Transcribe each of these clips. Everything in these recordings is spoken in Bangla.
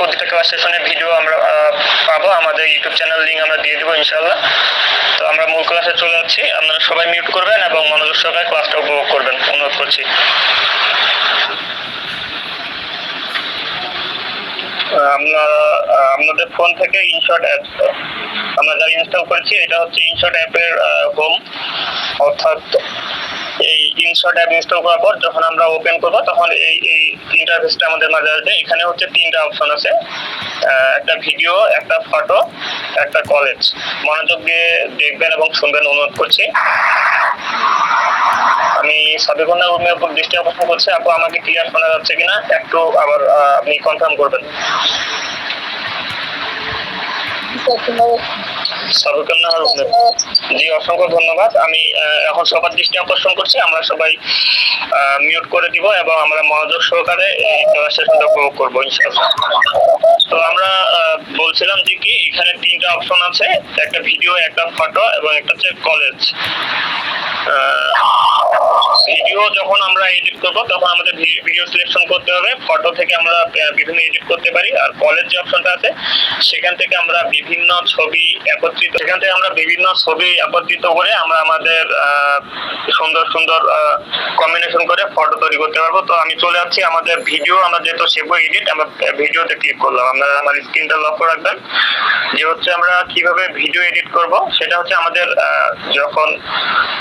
প্রতিটা ক্লাস সেশনের ভিডিও আমরা পাবো। আমাদের ইউটিউব চ্যানেল লিংক আমরা দিয়ে দেবো ইনশাআল্লাহ। তো আমরা মূল ক্লাসে চলে যাচ্ছি। আপনারা সবাই মিউট করবেন এবং মনোযোগ সহকারে ক্লাসটা উপভোগ করবেন, অনুরোধ করছি। আপনাদের ফোন থেকে ইনশট অ্যাপ আমরা যা ইনস্টল করেছি, এটা হচ্ছে ইনশট অ্যাপের হোম, অর্থাৎ এই ইনশট অ্যাপ ইনস্টল করার পর যখন আমরা ওপেন করব তখন এই ইন্টারফেসটা আমাদের মাঝে আসবে। এখানে হচ্ছে তিনটা অপশন আছে, একটা ভিডিও, একটা ফটো, একটা কলেজ। মনোযোগ দিয়ে দেখবেন এবং শুনবেন, অনুরোধ করছি। আমি সাবিকুল্লাহ রুমের উপর দৃষ্টি আকর্ষণ করছি। আপু, আমাকে ক্লিয়ার শোনা যাচ্ছে কিনা একটু আবার আপনি কনফার্ম করবেন। সাবিকুল্লাহ রুমের, জি অসংখ্য ধন্যবাদ। আমি এখন সবার দৃষ্টি আকর্ষণ করছি, আমরা সবাই মিউট করে দিব এবং আমরা মনোযোগ সহকারে সেশনটা উপভোগ করবো ইনশাআল্লাহ। তো আমরা বলছিলাম যে কি এখানে তিনটা অপশন আছে, একটা ভিডিও, একটা ফটো এবং একটা হচ্ছে কলেজ। ভিডিও যখন আমরা এডিট করব তখন আমাদের ভিডিও সিলেকশন করতে হবে। ফটো থেকে আমরা বিভিন্ন এডিট করতে পারি। আর কলেজ যে অপশনটা আছে সেখান থেকে আমরা বিভিন্ন ছবি একত্রিত করে আমরা আমাদের সুন্দর সুন্দর কম্বিনেশন করে ফটো তৈরি করতে পারবো। তো আমি চলে যাচ্ছি আমাদের ভিডিও, আমরা যেহেতু সেভ এডিট, আমরা ভিডিওতে ক্লিক করলাম। আপনারা আমার স্ক্রিনটা লক্ষ্য রাখবেন যে হচ্ছে আমরা কিভাবে ভিডিও এডিট করব। সেটা হচ্ছে আমাদের যখন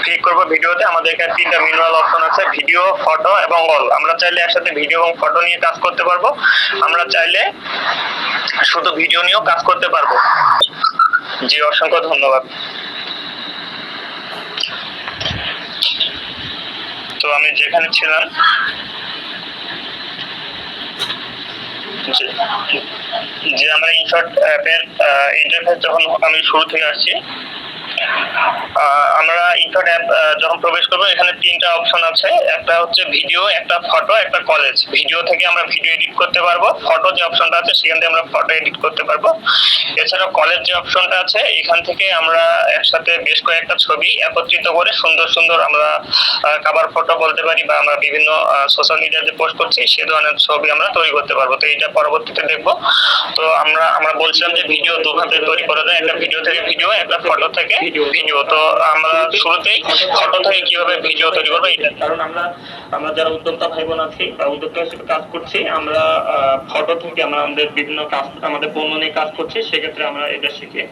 ক্লিক করব ভিডিওতে, আমাদের এখানে তিনটা ম্যানুয়াল অপশন আছে, ভিডিও, ফটো এবং অল। আমরা চাইলে একসাথে ভিডিও এবং ফটো নিয়ে কাজ করতে পারবো, আমরা চাইলে শুধু ভিডিও নিয়েও কাজ করতে পারবো। জি অসংখ্য ধন্যবাদ। তো আমি যেখানে ছিলাম, যে আমরা ইনশট অ্যাপের ইন্টারফেস যখন আমি শুরু থেকে আসছি, আমরা ইনশট অ্যাপ যখন প্রবেশ করবো এখানে তিনটা অপশন আছে, একটা হচ্ছে ভিডিও, একটা ফটো, একটা কলেজ। ভিডিও থেকে আমরা ভিডিও এডিট করতে পারবো, ফটো যে অপশনটা আছে সেখান থেকে আমরা ফটো এডিট করতে পারবো। এছাড়াও কলেজ যে অপশনটা আছে এখান থেকে আমরা একসাথে বেশ কয়েকটা ছবি একত্রিত করে সুন্দর সুন্দর আমরা কভার ফটো বলতে পারি, বা আমরা বিভিন্ন সোশ্যাল মিডিয়াতে পোস্ট করছি সে ধরনের ছবি আমরা তৈরি করতে পারবো। তো এটা পরবর্তীতে দেখবো। তো আমরা বলছিলাম যে ভিডিও দুভাবে তৈরি করা যায়, একটা ভিডিও থেকে ভিডিও, একটা ফটো থেকে ভিডিও। তো আমরা শুরুতেই ফটো থেকে কিভাবে ভিডিও তৈরি করবো, এটা কারণ আমরা যারা উদ্যোক্তা ভাই বোন আছি বা উদ্যোক্তা হিসেবে কাজ করছি, আমরা ফটো থেকে আমরা আমাদের বিভিন্ন কাজ, আমাদের পণ্য নিয়ে কাজ করছি, সেক্ষেত্রে আমরা এটা শিখি।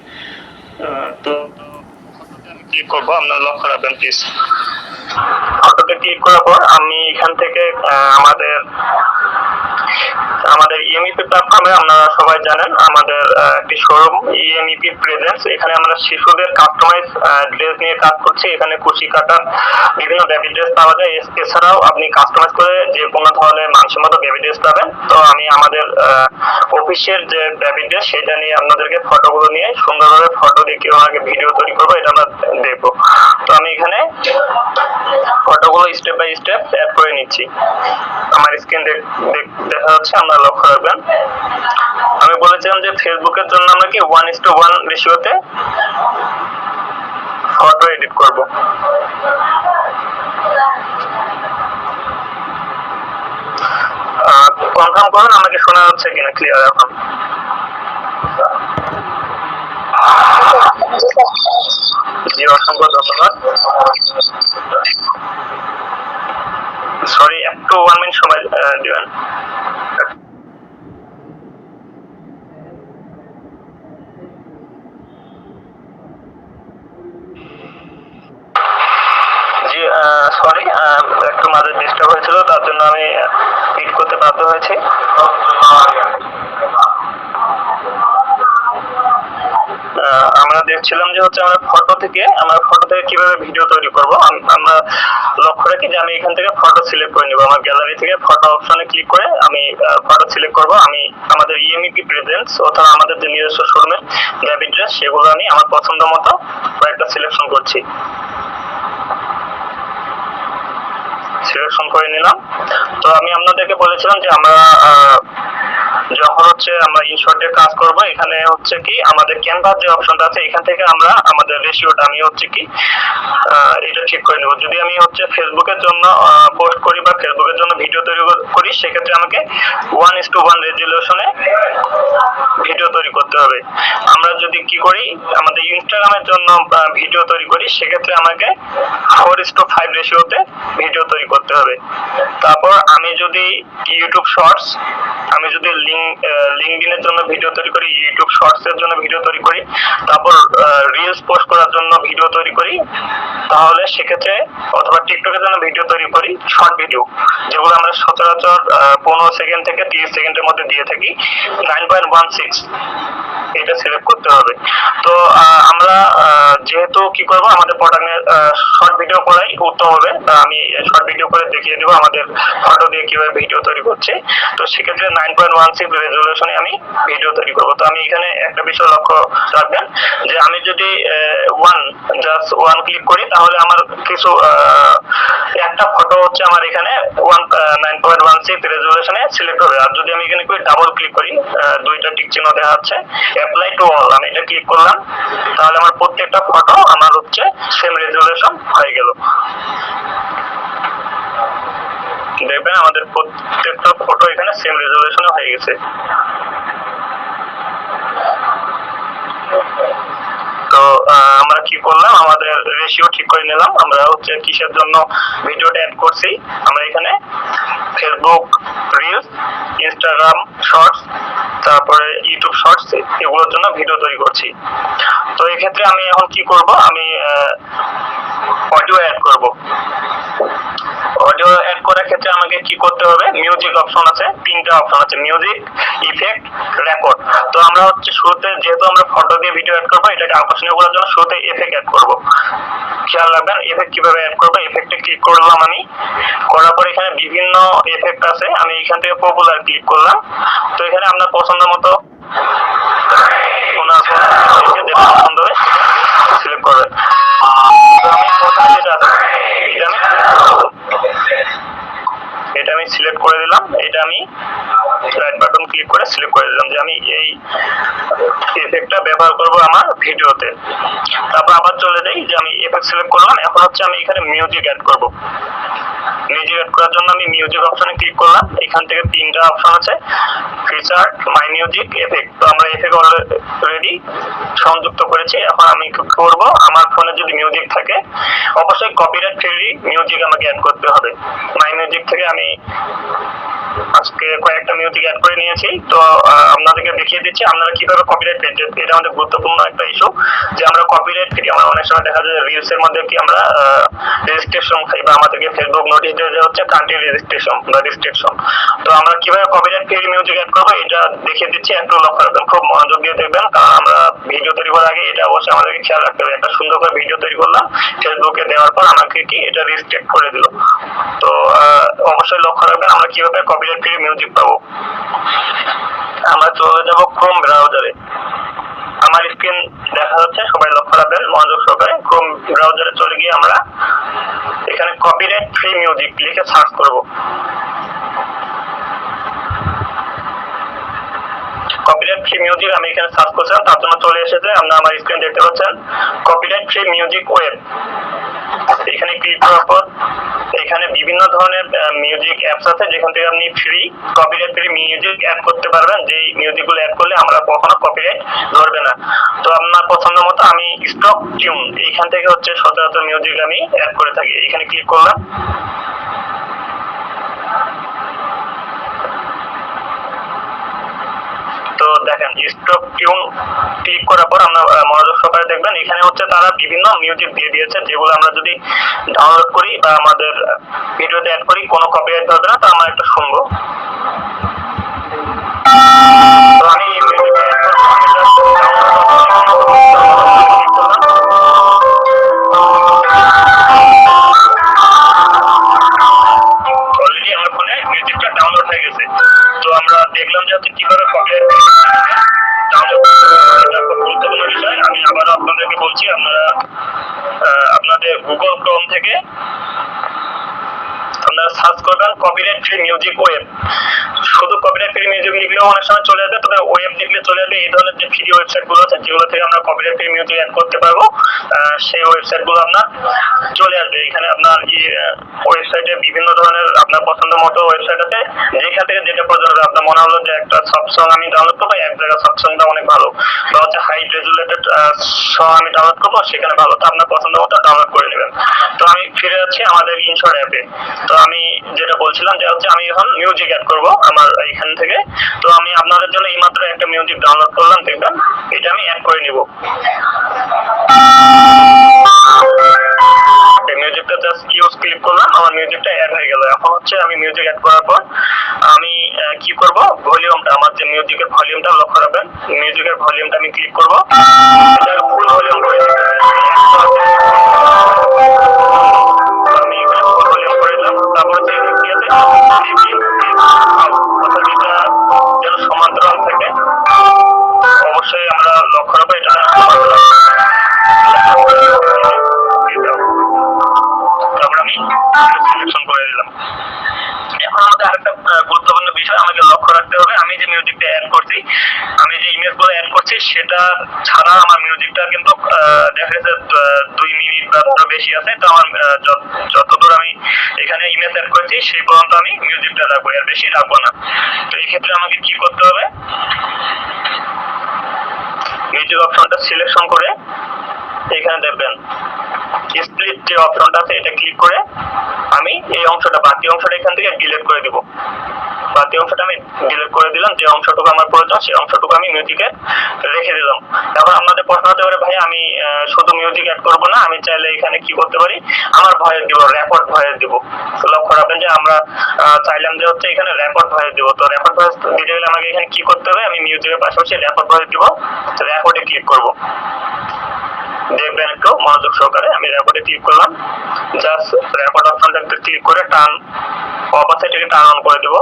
তো ক্লিক করবো, আপনারা লক্ষ্য রাখবেন প্লিজ। ফটোতে ক্লিক করার পর আমি এখান থেকে আমাদের ইএমইপি প্ল্যাটফর্মে, আপনারা সবাই জানেন আমাদের একটি শোরুম ইএমইপি প্রেজেন্স, এখানে আমরা শিশুদের কাস্টমাইজ ড্রেস নিয়ে কাজ করছি। এখানে কুশি কাটার বিভিন্ন বেবি ড্রেস পাওয়া যায়, এছাড়াও আপনি কাস্টমাইজ করে যে কোনো ধরনের মানুষের মতো বেবি ড্রেস পাবেন। তো আমি আমাদের অফিসের যে বেবি ড্রেস সেটা নিয়ে আপনাদেরকে ফটোগুলো নিয়ে সুন্দরভাবে ফটো দিয়ে কিভাবে ভিডিও তৈরি করবো এটা আমরা দেখবো। তো আমি এখানে ফটোগুলো স্টেপ বাই স্টেপ অ্যাড করে নিচ্ছি। আমার স্ক্রিন দেখা যাচ্ছে, আপনারা লক্ষ্য রাখবেন। আমি বলেছিলাম যে ফেসবুকের জন্য আমরা কি 1:1 রেশিওতে ফটো এডিট করব। কনফার্ম করুন আমাকে শোনা যাচ্ছে কিনা ক্লিয়ার এখন। জি অসংখ্য ধন্যবাদ। সরি, একটু 1 মিনিট সময় দিবেন। জি সরি, একটু মাঝে ডিস্টার্ব হয়েছিল, তার জন্য আমি হিট করতে বাধ্য হয়েছি। আমরা দেখছিলাম যে হচ্ছে আমরা ফটো থেকে কিভাবে ভিডিও তৈরি করব। আমরা লক্ষ্য রাখি যে আমি এখান থেকে ফটো সিলেক্ট করে নেব। আমার গ্যালারি থেকে ফটো অপশনে ক্লিক করে আমি ফটো সিলেক্ট করব। আমি আমাদের ইএমইপি প্রেজেন্স অথবা আমাদের যে নিজস্ব শোরুমের বেবি ড্রেস সেগুলো আমি আমার পছন্দ মতো কয়েকটা সিলেকশন করছি। সিলেকশন করে নিলাম। তো আমি আপনাদেরকে বলেছিলাম যে আমরা যখন হচ্ছে আমরা ইনশর্ট দিয়ে কাজ করব, এখানে হচ্ছে কি আমাদের ক্যানভাস যে অপশনটা আছে এখান থেকে আমরা আমাদের রেশিওটা আমি হচ্ছে কি এটা ঠিক করে নেব। যদি আমি হচ্ছে ফেসবুকের জন্য পোস্ট করি বা ফেসবুকের জন্য ভিডিও তৈরি করি, সেক্ষেত্রে আমাকে 1:1 রেজুলেশনে ভিডিও তৈরি করতে হবে। আমরা যদি কি করি আমাদের ইনস্টাগ্রামের জন্য ভিডিও তৈরি করি, সেক্ষেত্রে আমাকে 4:5 রেশিওতে ভিডিও তৈরি করতে হবে। তারপর আমি যদি ইউটিউব শর্টস, আমি যদি লিঙ্কডইনের জন্য ভিডিও তৈরি করি, ইউটিউব শর্টস এর জন্য ভিডিও তৈরি করি, তারপর রিলস পোস্ট করার জন্য ভিডিও তৈরি করি, তাহলে সেক্ষেত্রে অথবা টিকটকের জন্য ভিডিও তৈরি করি, শর্ট ভিডিও যেগুলো আমরা সচরাচর 15 সেকেন্ড থেকে 30 সেকেন্ডের মধ্যে দিয়ে থাকি, 9.16 এটা সিলেক্ট করতে হবে। তো আমরা যেহেতু কি করব আমাদের প্রোডাক্টের শর্ট ভিডিও করাই উত্তম হবে, আমি শর্ট ভিডিও করে দেখিয়ে দেবো আমাদের ফটো দিয়ে কিভাবে ভিডিও তৈরি করছে। তো সেক্ষেত্রে 9.16 রেজুলেশনে আমি ভিডিও তৈরি করব। তো আমি এখানে একটা বিষয় লক্ষ্য রাখবেন যে আমি যদি জাস্ট ওয়ান ক্লিক করি, তাহলে আমার কিছু একটা ফটো হচ্ছে আমার এখানে 9.16 রেজুলেশনে সিলেক্ট হবে। আর যদি আমি এখানে ডাবল ক্লিক করি, দুইটা টিক চিহ্ন দেখা যাচ্ছে, অ্যাপ্লাই টু অল, আমি এটা ক্লিক করলাম, তাহলে আমার প্রত্যেকটা ফটো আমার হচ্ছে সেম রেজুলেশন হয়ে গেল। দেখবেন আমাদের প্রত্যেকটা ফটো এখানে সেম রেজুলেশনে হয়ে গেছে। তো আমরা কি করলাম, আমাদের রেশিও ঠিক করে নিলাম। আমরা হচ্ছে কিসের জন্য ভিডিওটা অ্যাড করছি, আমরা এখানে ফেসবুক রিলস, ইনস্টাগ্রাম শর্টস, তারপরে ইউটিউব শর্টস, এগুলোর জন্য ভিডিও তৈরি করছি। তো এই ক্ষেত্রে আমি এখন কি করব, আমি অডিও অ্যাড করব। অডিও অ্যাড করার ক্ষেত্রে আমাকে কি করতে হবে, মিউজিক অপশন আছে, তিনটা অপশন আছে, মিউজিক, ইফেক্ট, রেকর্ড। তো আমরা হচ্ছে শুরুতে যেহেতু আমরা ফটো দিয়ে ভিডিও অ্যাড করবো, এটাকে আকর্ষণীয় করার জন্য শুরুতে এফেক্ট অ্যাড করব। খেয়াল রাখবেন এফেক্ট কিভাবে অ্যাড করবো। এফেক্টে ক্লিক করলাম, আমি করার পর এখানে বিভিন্ন এফেক্ট আছে, আমি এখান থেকে পপুলার ক্লিক করলাম। তো এখানে আপনার পছন্দ মতো যেটা পছন্দ হবে সিলেক্ট করবেন। তো আমি প্রথমে যেটা আছে এটা আমি সিলেক্ট করে দিলাম, এটা আমি রাইট বাটন ক্লিক করে সিলেক্ট করে দিলাম যে আমি এই এফেক্টটা ব্যবহার করব আমার ভিডিওতে। তারপর আবার চলে যাই যে আমি এফেক্ট সিলেক্ট করলাম, এখন হচ্ছে আমি এখানে মিউজিক অ্যাড করব। মিউজিক অ্যাড করার জন্য আমি মিউজিক অপশনে ক্লিক করলাম, এখান থেকে তিনটা অপশন আছে, ফিচার, মাই মিউজিক, এফেক্ট। তো আমরা এফেক্ট অলরেডি সংযুক্ত করেছি। এখন আমি কি করব, আমার ফোনে যদি মিউজিক থাকে অবশ্যই কপিরাইট ফ্রি মিউজিক আমাকে অ্যাড করতে হবে। মাই মিউজিক থেকে আমি আজকে কয়েকটা মিউজিক অ্যাড করে নিয়েছি। তো আপনাদেরকে দেখিয়ে দিচ্ছি আপনারা কিভাবে কপিরাইট পেতে। এটা আমাদের গুরুত্বপূর্ণ একটা ইস্যু যে আমরা কপিরাইট ফ্রি, আমরা অনেক সময় দেখা যায় রিলস এর মধ্যে কি আমরা রেজিস্ট্রেশন খাই বা আমাদেরকে ফেসবুক নোটিশ দিয়ে হচ্ছে কান্ট্রি রেজিস্ট্রেশন বা রেস্ট্রিকশন। তো আমরা কিভাবে কপিরাইট ফ্রি মিউজিক অ্যাড করবো এটা দেখিয়ে দিচ্ছি, একটু লক্ষ্য রাখবেন, খুব মনোযোগ দিয়ে দেখবেন, কারণ আমরা ভিডিও তৈরি করার আগে এটা অবশ্যই আমাদেরকে খেয়াল রাখতে হবে। একটা সুন্দর করে ভিডিও তৈরি করলাম, ফেসবুকে দেওয়ার পর আমাকে কি এটা রেস্ট্রিক্ট করে দিল। তো অবশ্যই লক্ষ্য রাখবেন আমরা কিভাবে কপিরাইট ফ্রি মিউজিক পাবো। আমরা চলে যাব ক্রোম ব্রাউজারে, আমার স্ক্রিন দেখা যাচ্ছে, সবাই লক্ষ্য রাখবেন মনোযোগ সহকারে। ক্রোম ব্রাউজারে চলে গিয়ে আমরা এখানে কপিরাইট ফ্রি মিউজিক লিখে সার্চ করব। কপিরাইট ফ্রি মিউজিক আমি এখানে সার্চ করছিলাম, তার জন্য চলে এসেছে, আপনারা আমার স্ক্রিন দেখতে পাচ্ছেন কপিরাইট ফ্রি মিউজিক ওয়েব। এখানে ক্লিক করার পর এখানে বিভিন্ন ধরনের মিউজিক অ্যাপস আছে যেখান থেকে আপনি free copyright free music add করতে পারবেন, যেই মিউজিকগুলো অ্যাড করলে আমরা কখনো কপিরাইট ধরবে না। তো আপনার পছন্দ মতো আমি স্টক টিউন এখান থেকে হচ্ছে সচরাচর মিউজিক আমি অ্যাড করে থাকি, এখানে ক্লিক করলাম। তো দেখেন স্টক টিউন ক্লিক করার পর আমরা মনোযোগ সহকারে দেখবেন এখানে হচ্ছে তারা বিভিন্ন মিউজিক দিয়ে দিয়েছে, যেগুলো আমরা যদি ডাউনলোড করি বা আমাদের ভিডিওতে অ্যাড করি কোনো কপিরাইট ধরবে না। তো আমরা একটু শুনবো। তো আমি অলরেডি আমার ফোনে মিউজিকটা ডাউনলোড হয়ে গেছে। তো আমরা দেখলাম যে হচ্ছে কিভাবে কপিরাইট ডাউনলোড এটা খুব গুরুত্বপূর্ণ বিষয়। আমি আবারও আপনাদেরকে বলছি, আপনারা আপনাদের গুগল ক্রোম থেকে আপনারা সার্চ করবেন কপিরাইট ফ্রি মিউজিক ওয়েব। শুধু কপিরাইট ফ্রি মিউজিক লিখলেও অনেক সময় চলে যাবে, তবে ওয়েব লিখলে চলে যাবে। এই ধরনের যে ফ্রি ওয়েবসাইট গুলো আছে যেগুলো থেকে আমরা কপিরাইট ফ্রি মিউজিক অ্যাড করতে পারবো, সেই ওয়েবসাইট গুলো আপনার চলে আসবে। এখানে আপনার ওয়েবসাইটে বিভিন্ন ধরনের আপনার পছন্দ মতো ওয়েবসাইট আছে, যেখান থেকে যেটা প্রয়োজন হবে। আপনার মনে হলো যে একটা সব সং আমি ডাউনলোড করবো, এক জায়গায় সব সংটা অনেক ভালো, বা হচ্ছে হাই রেজুলেটেড সং আমি ডাউনলোড করবো, সেখানে ভালো, তো আপনার পছন্দ মতো ডাউনলোড করে নেবেন। তো আমি ফিরে যাচ্ছি আমাদের ইনশট অ্যাপে। তো আমি যেটা বলছিলাম যে হচ্ছে আমি এখন মিউজিক অ্যাড করবো আমার এখান থেকে। তো আমি আপনাদের জন্য এইমাত্র একটা মিউজিক ডাউনলোড করলাম, দেখবেন এটা আমি অ্যাড করে নিব। মিউজিকটা জাস্ট ইউজ ক্লিক করলাম, আমার মিউজিকটা অ্যাড হয়ে গেল। এখন হচ্ছে আমি মিউজিক অ্যাড করার পর আমি কি করব, ভলিউমটা, আমার যে মিউজিকের ভলিউমটা লক্ষ্য রাখবেন, মিউজিকের ভলিউমটা আমি ক্লিক করব, এটা ফুল ভলিউম করে দিতে হবে। আমি এখানে ফুল ভলিউম করে দিলাম। তারপর হচ্ছে কি আছে, অর্থাৎ এটা যেন সমান্তরাল থাকে, অবশ্যই আমরা লক্ষ্য রাখবো এটা সমান্তরাল। তারপর আমি সিলেকশন করে দিলাম। এখন আমাদের আরেকটা গুরুত্বপূর্ণ বিষয় আমাকে লক্ষ্য রাখতে হবে, আমি যে মিউজিকটা অ্যাড করছি, আমি যে ইমেজগুলো অ্যাড করছি সেটা ছাড়া আমার মিউজিকটা কিন্তু দেখা গেছে 2 মিনিট বা তারও বেশি আছে। তো আমার যতদূর আমি এখানে ইমেজ অ্যাড করছি সেই পর্যন্ত আমি মিউজিকটা রাখবো, এর বেশি রাখবো না। তো এই ক্ষেত্রে আমাকে কি করতে হবে, মিউজিক অপশনটা সিলেকশন করে এখানে দেখবেন স্প্লিট যে অপশনটা আছে এটা ক্লিক করে আমি এই অংশটা, বাকি অংশটা এখান থেকে ডিলিট করে দেব। বাকি অংশটা আমি ডিলিট করে দিলাম, যে অংশটুকু আমার প্রয়োজন সেই অংশটুকু আমি মিউজিকে রেখে দিলাম। এখন আপনাদের প্রশ্ন হতে পারে, ভাই আমি শুধু মিউজিক অ্যাড করব না, আমি চাইলে এখানে কি করতে পারি, আমার ভয়েস দিব, রেকর্ড ভয়েস দিব। লক্ষ্য রাখবেন যে আমরা চাইলাম যে হচ্ছে এখানে রেকর্ড ভয়েস দিব। তো রেকর্ড ভয়েস দিতে গেলে আমাকে এখানে কি করতে হবে, আমি মিউজিকের পাশাপাশি রেকর্ড ভয়েস দিব, রেকর্ডে ক্লিক করব। দেখবেন একটু মনোযোগ সহকারে, আমি রেকর্ডে ক্লিক করলাম, জাস্ট রেকর্ড অপশনটা ক্লিক করে টার্ন অপাসিটিকে টার্ন অন করে দেব।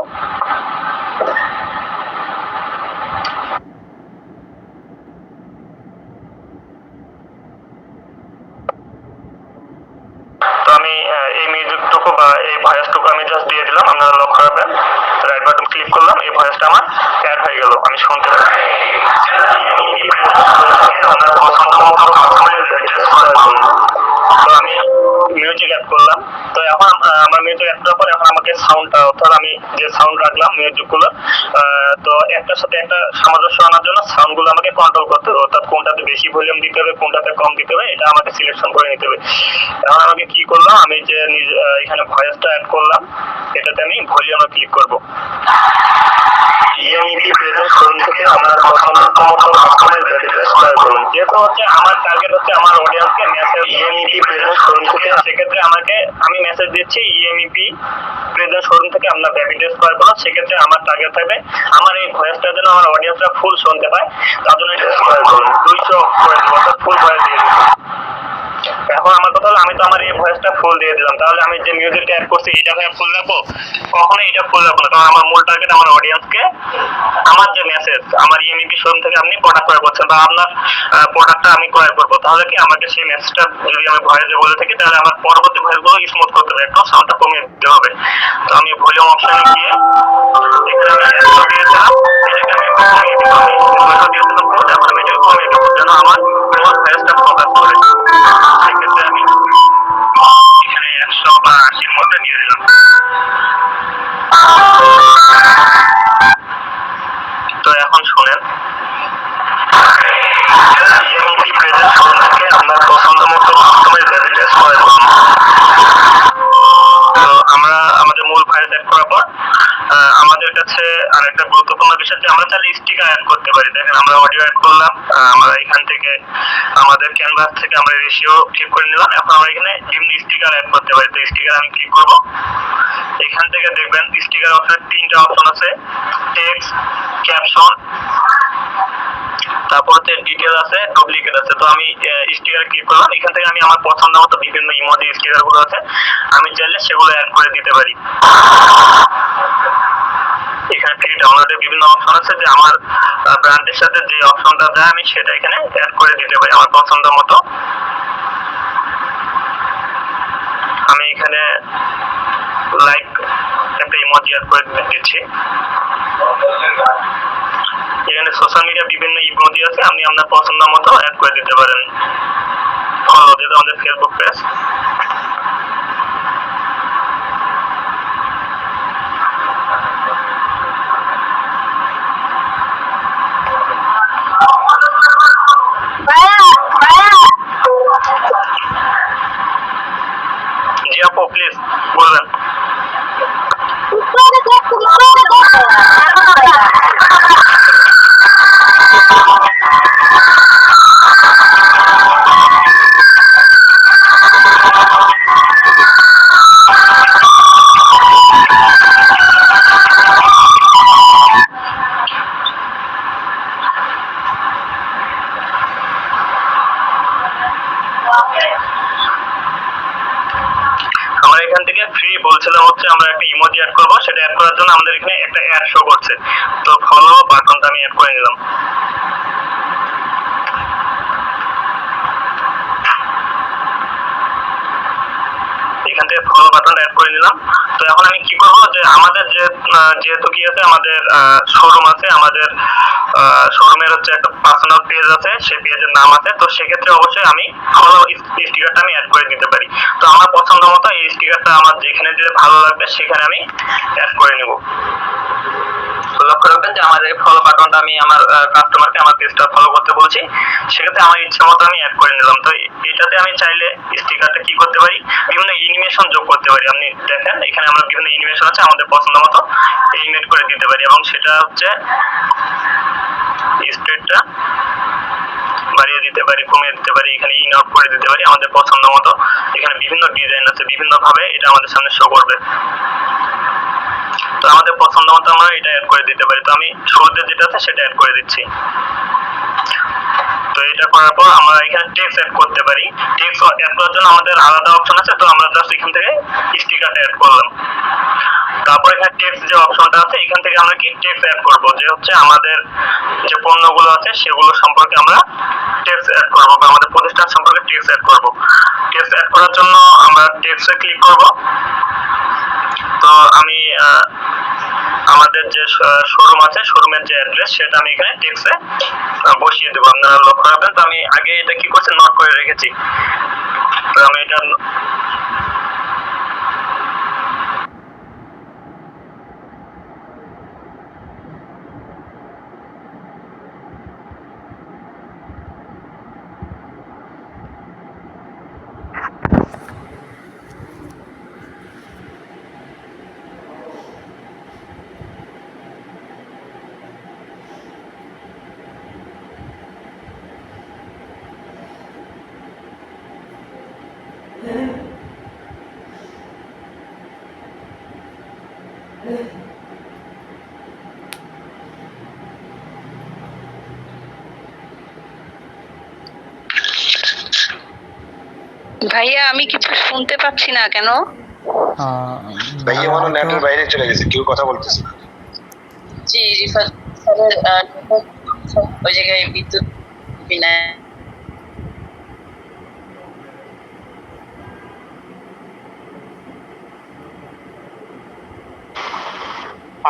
তো আমি এই মিউজিকটুকু বা এই ভয়েসটুকু আমি জাস্ট দিয়ে দিলাম, আপনারা লক্ষ্য রাখবেন। রাইট বাটন ক্লিক করলাম, এই ভয়েসটা আমার অ্যাড হয়ে গেল, আমি শুনতে পাচ্ছি। তো আমি মিউজিক অ্যাড করলাম। তো এখন আমার মিউজিক অ্যাড করার পর এখন আমাকে সাউন্ডটা, অর্থাৎ আমি যে সাউন্ড রাখলাম মিউজিকগুলো, তো একটার সাথে একটা সামঞ্জস্য আনার জন্য সাউন্ডগুলো আমাকে কন্ট্রোল করতে হবে, অর্থাৎ কোনটাতে বেশি ভলিউম দিতে হবে, কোনটাতে কম দিতে হবে, এটা আমাকে সিলেকশন করে নিতে হবে। এখন আমাকে কি করলাম, আমি যে এখানে ভয়েসটা অ্যাড করলাম এটাতে আমি ভলিউমে ক্লিক করব। ইএমইপি প্রেজেন্ট শোরুম থেকে আপনার পছন্দ মতো কাস্টমাইজ রিকোয়েস্ট করুন। যেহেতু হচ্ছে আমার টার্গেট হচ্ছে আমার অডিয়েন্সকে মেসেজ ইএমইপি প্রেজেন্ট শোরুম থেকে, সেক্ষেত্রে আমি মেসেজ দিচ্ছি ইএমইপি প্রেজেন্ট শোরুম থেকে আপনার বেবি ড্রেস ক্রয় করুন। সেক্ষেত্রে আমার টার্গেট থাকবে আমার এই ভয়েসটা যেন আমার অডিয়েন্সরা ফুল শুনতে পায়, তার জন্য এটা ক্রয় করুন 200 করে দেবো, অর্থাৎ ফুল ভয়েস দিয়ে দেবো। এখন আমার কথা হলো, আমি তো আমার এই ভয়েসটা ফুল দিয়ে দিলাম, তাহলে আমি যে মিউজিকটা অ্যাড করছি এটা ভাই ফুল রাখবো? কখনোই এটা ফুল রাখবো না, কারণ আমার মূল টার্গেট আমার অডিয়েন্সকে আমার যে মেসেজ, আমার ইএমইপি শোরুম থেকে আপনি প্রোডাক্ট ক্রয় করছেন বা আপনার প্রোডাক্টটা আমি ক্রয় করবো, তাহলে কি আমাকে সেই মেসেজটা যদি আমি ভয়েসে বলে থাকি, তাহলে আমার পরবর্তী ভয়েসগুলো স্মুথ করতে হবে, একটু সাউন্ডটা কমিয়ে দিতে হবে। তো আমি ভলিউম অপশনে গিয়ে এখানে আমি একশো দিয়েছিলাম, এটাকে আমি কমিয়ে দিতে হবে, 200 দিয়েছিলাম, এখন আমি এটাকে কমিয়ে দেবো যেন আমার মূল ভয়েসটা ফোকাস করে। সেক্ষেত্রে আমি এখানে 100 বা 80-র মধ্যে দিয়ে দিলাম। তো এখন শুনেন, ইএমইপি প্রেজেন্ট শোরুম থেকে আপনার পছন্দ মতো কাস্টমাইজ রিকোয়েস্ট ক্রয় করুন। তো আমরা আমাদের মূল ভয়েস অ্যাড করার পর আমাদের কাছে আরেকটা গুরুত্বপূর্ণ বিষয় যে আমরা চাইলে স্টিকার অ্যাড করতে পারি। দেখেন আমরা অডিও অ্যাড করলাম, আমরা এখান থেকে আমাদের ক্যানভাস থেকে আমরা রেশিও ঠিক করে নিলাম। এখন আমরা এখানে বিভিন্ন স্টিকার অ্যাড করতে পারি। তো স্টিকার আমি ক্লিক করব, এখান থেকে দেখবেন স্টিকার অপশনে 3টা অপশন আছে, টেক্সট, ক্যাপশন, তারপর হচ্ছে ডিটেল আছে, ডুপ্লিকেট আছে। তো আমি স্টিকার ক্লিক করলাম, এখান থেকে আমি আমার পছন্দ মতো বিভিন্ন ইমোজি স্টিকার গুলো আছে, আমি চাইলে সেগুলো অ্যাড করে দিতে পারি। এখানে ফ্রি ডাউনলোডের বিভিন্ন অপশন আছে, যে আমার ব্র্যান্ডের সাথে যে অপশনটা দেয় আমি সেটা এখানে অ্যাড করে দিতে পারি আমার পছন্দ মতো। আমি এখানে লাইক একটা ইমোজি অ্যাড করে দিচ্ছি। এখানে সোশ্যাল মিডিয়া বিভিন্ন ইমোজি আছে, আপনি আপনার পছন্দ মতো অ্যাড করে দিতে পারেন। ফলো যেটা আমাদের ফেসবুক পেজ। জি আপু প্লিজ বলবেন। আমরা এখান থেকে ফ্রি বলছিলাম হচ্ছে আমরা একটা ইমোজি অ্যাড করব, সেটা অ্যাড করার জন্য আমাদের এখানে একটা অ্যাড শো করছে, তো ফলো বাটনটা আমি অ্যাড করে নিলাম। এখান থেকে ফলো বাটনটা অ্যাড করে নিলাম। তো এখন আমি কি করব, যে আমাদের যেহেতু কি আছে, আমাদের শোরুম আছে, আমাদের শোরুমের হচ্ছে একটা পার্সোনাল পেজ আছে, সেই পেজের নাম আছে, তো সেক্ষেত্রে অবশ্যই আমি ফলো স্টিকারটা আমি অ্যাড করে দিতে পারি। তো আমার পছন্দ মতো এই স্টিকারটা আমার যেখানে দিলে ভালো লাগবে সেখানে আমি অ্যাড করে নেব। লক্ষ্য রাখবেন যে আমার এই ফলো বাটনটা আমি আমার কাস্টমারকে আমার পেজটা ফলো করতে বলছি, সেক্ষেত্রে আমার ইচ্ছা মতো আমি অ্যাড করে নিলাম। তো এটাতে আমি চাইলে স্টিকারটা কি করতে পারি, বিভিন্ন অ্যানিমেশন যোগ করতে পারি। আপনি দেখেন এখানে আমরা বিভিন্ন অ্যানিমেশন আছে, আমাদের পছন্দ মতো অ্যানিমেট করে দিতে পারি, এবং সেটা হচ্ছে স্পিডটা বাড়িয়ে দিতে পারি, কমিয়ে দিতে পারি, এখানে ইন আউট করে দিতে পারি আমাদের পছন্দ মতো। এখানে বিভিন্ন ডিজাইন আছে, বিভিন্ন ভাবে এটা আমাদের সামনে শো করবে। তো আমাদের পছন্দ মতো আমরা এটা অ্যাড করে দিতে পারি। তো আমি শুরুতে যেটা আছে সেটা অ্যাড করে দিচ্ছি। তো এটা করার পর আমরা এখানে টেক্সট অ্যাড করতে পারি। টেক্সট অ্যাড করার জন্য আমাদের আলাদা অপশন আছে, তো আমরা জাস্ট এখান থেকে স্টিকারটা অ্যাড করলাম। তারপর এখানে টেক্সট যে অপশনটা আছে, এখান থেকে আমরা কি টেক্সট অ্যাড করব, যে হচ্ছে আমাদের যে পণ্যগুলো আছে সেগুলো সম্পর্কে আমরা টেক্সট অ্যাড করব, বা আমাদের প্রতিষ্ঠান সম্পর্কে টেক্সট অ্যাড করব। টেক্সট অ্যাড করার জন্য আমরা টেক্সটে ক্লিক করব। তো আমি আমাদের যে শোরুম আছে, শোরুমের যে অ্যাড্রেস সেটা আমি এখানে টেক্সটে বসিয়ে দেবো। আপনারা লক্ষ্য রাখবেন, তো আমি আগে এটা কি করছি, নোট করে রেখেছি। তো আমি এটা ভাইয়া আমি কিছু শুনতে পাচ্ছি না কেন? ভাইয়া মনে নেটের বাইরে চলে গেছে, কেউ কথা বলতেছে না। জি রিফাত স্যারের ওই জায়গায় বিদ্যুৎ বিনা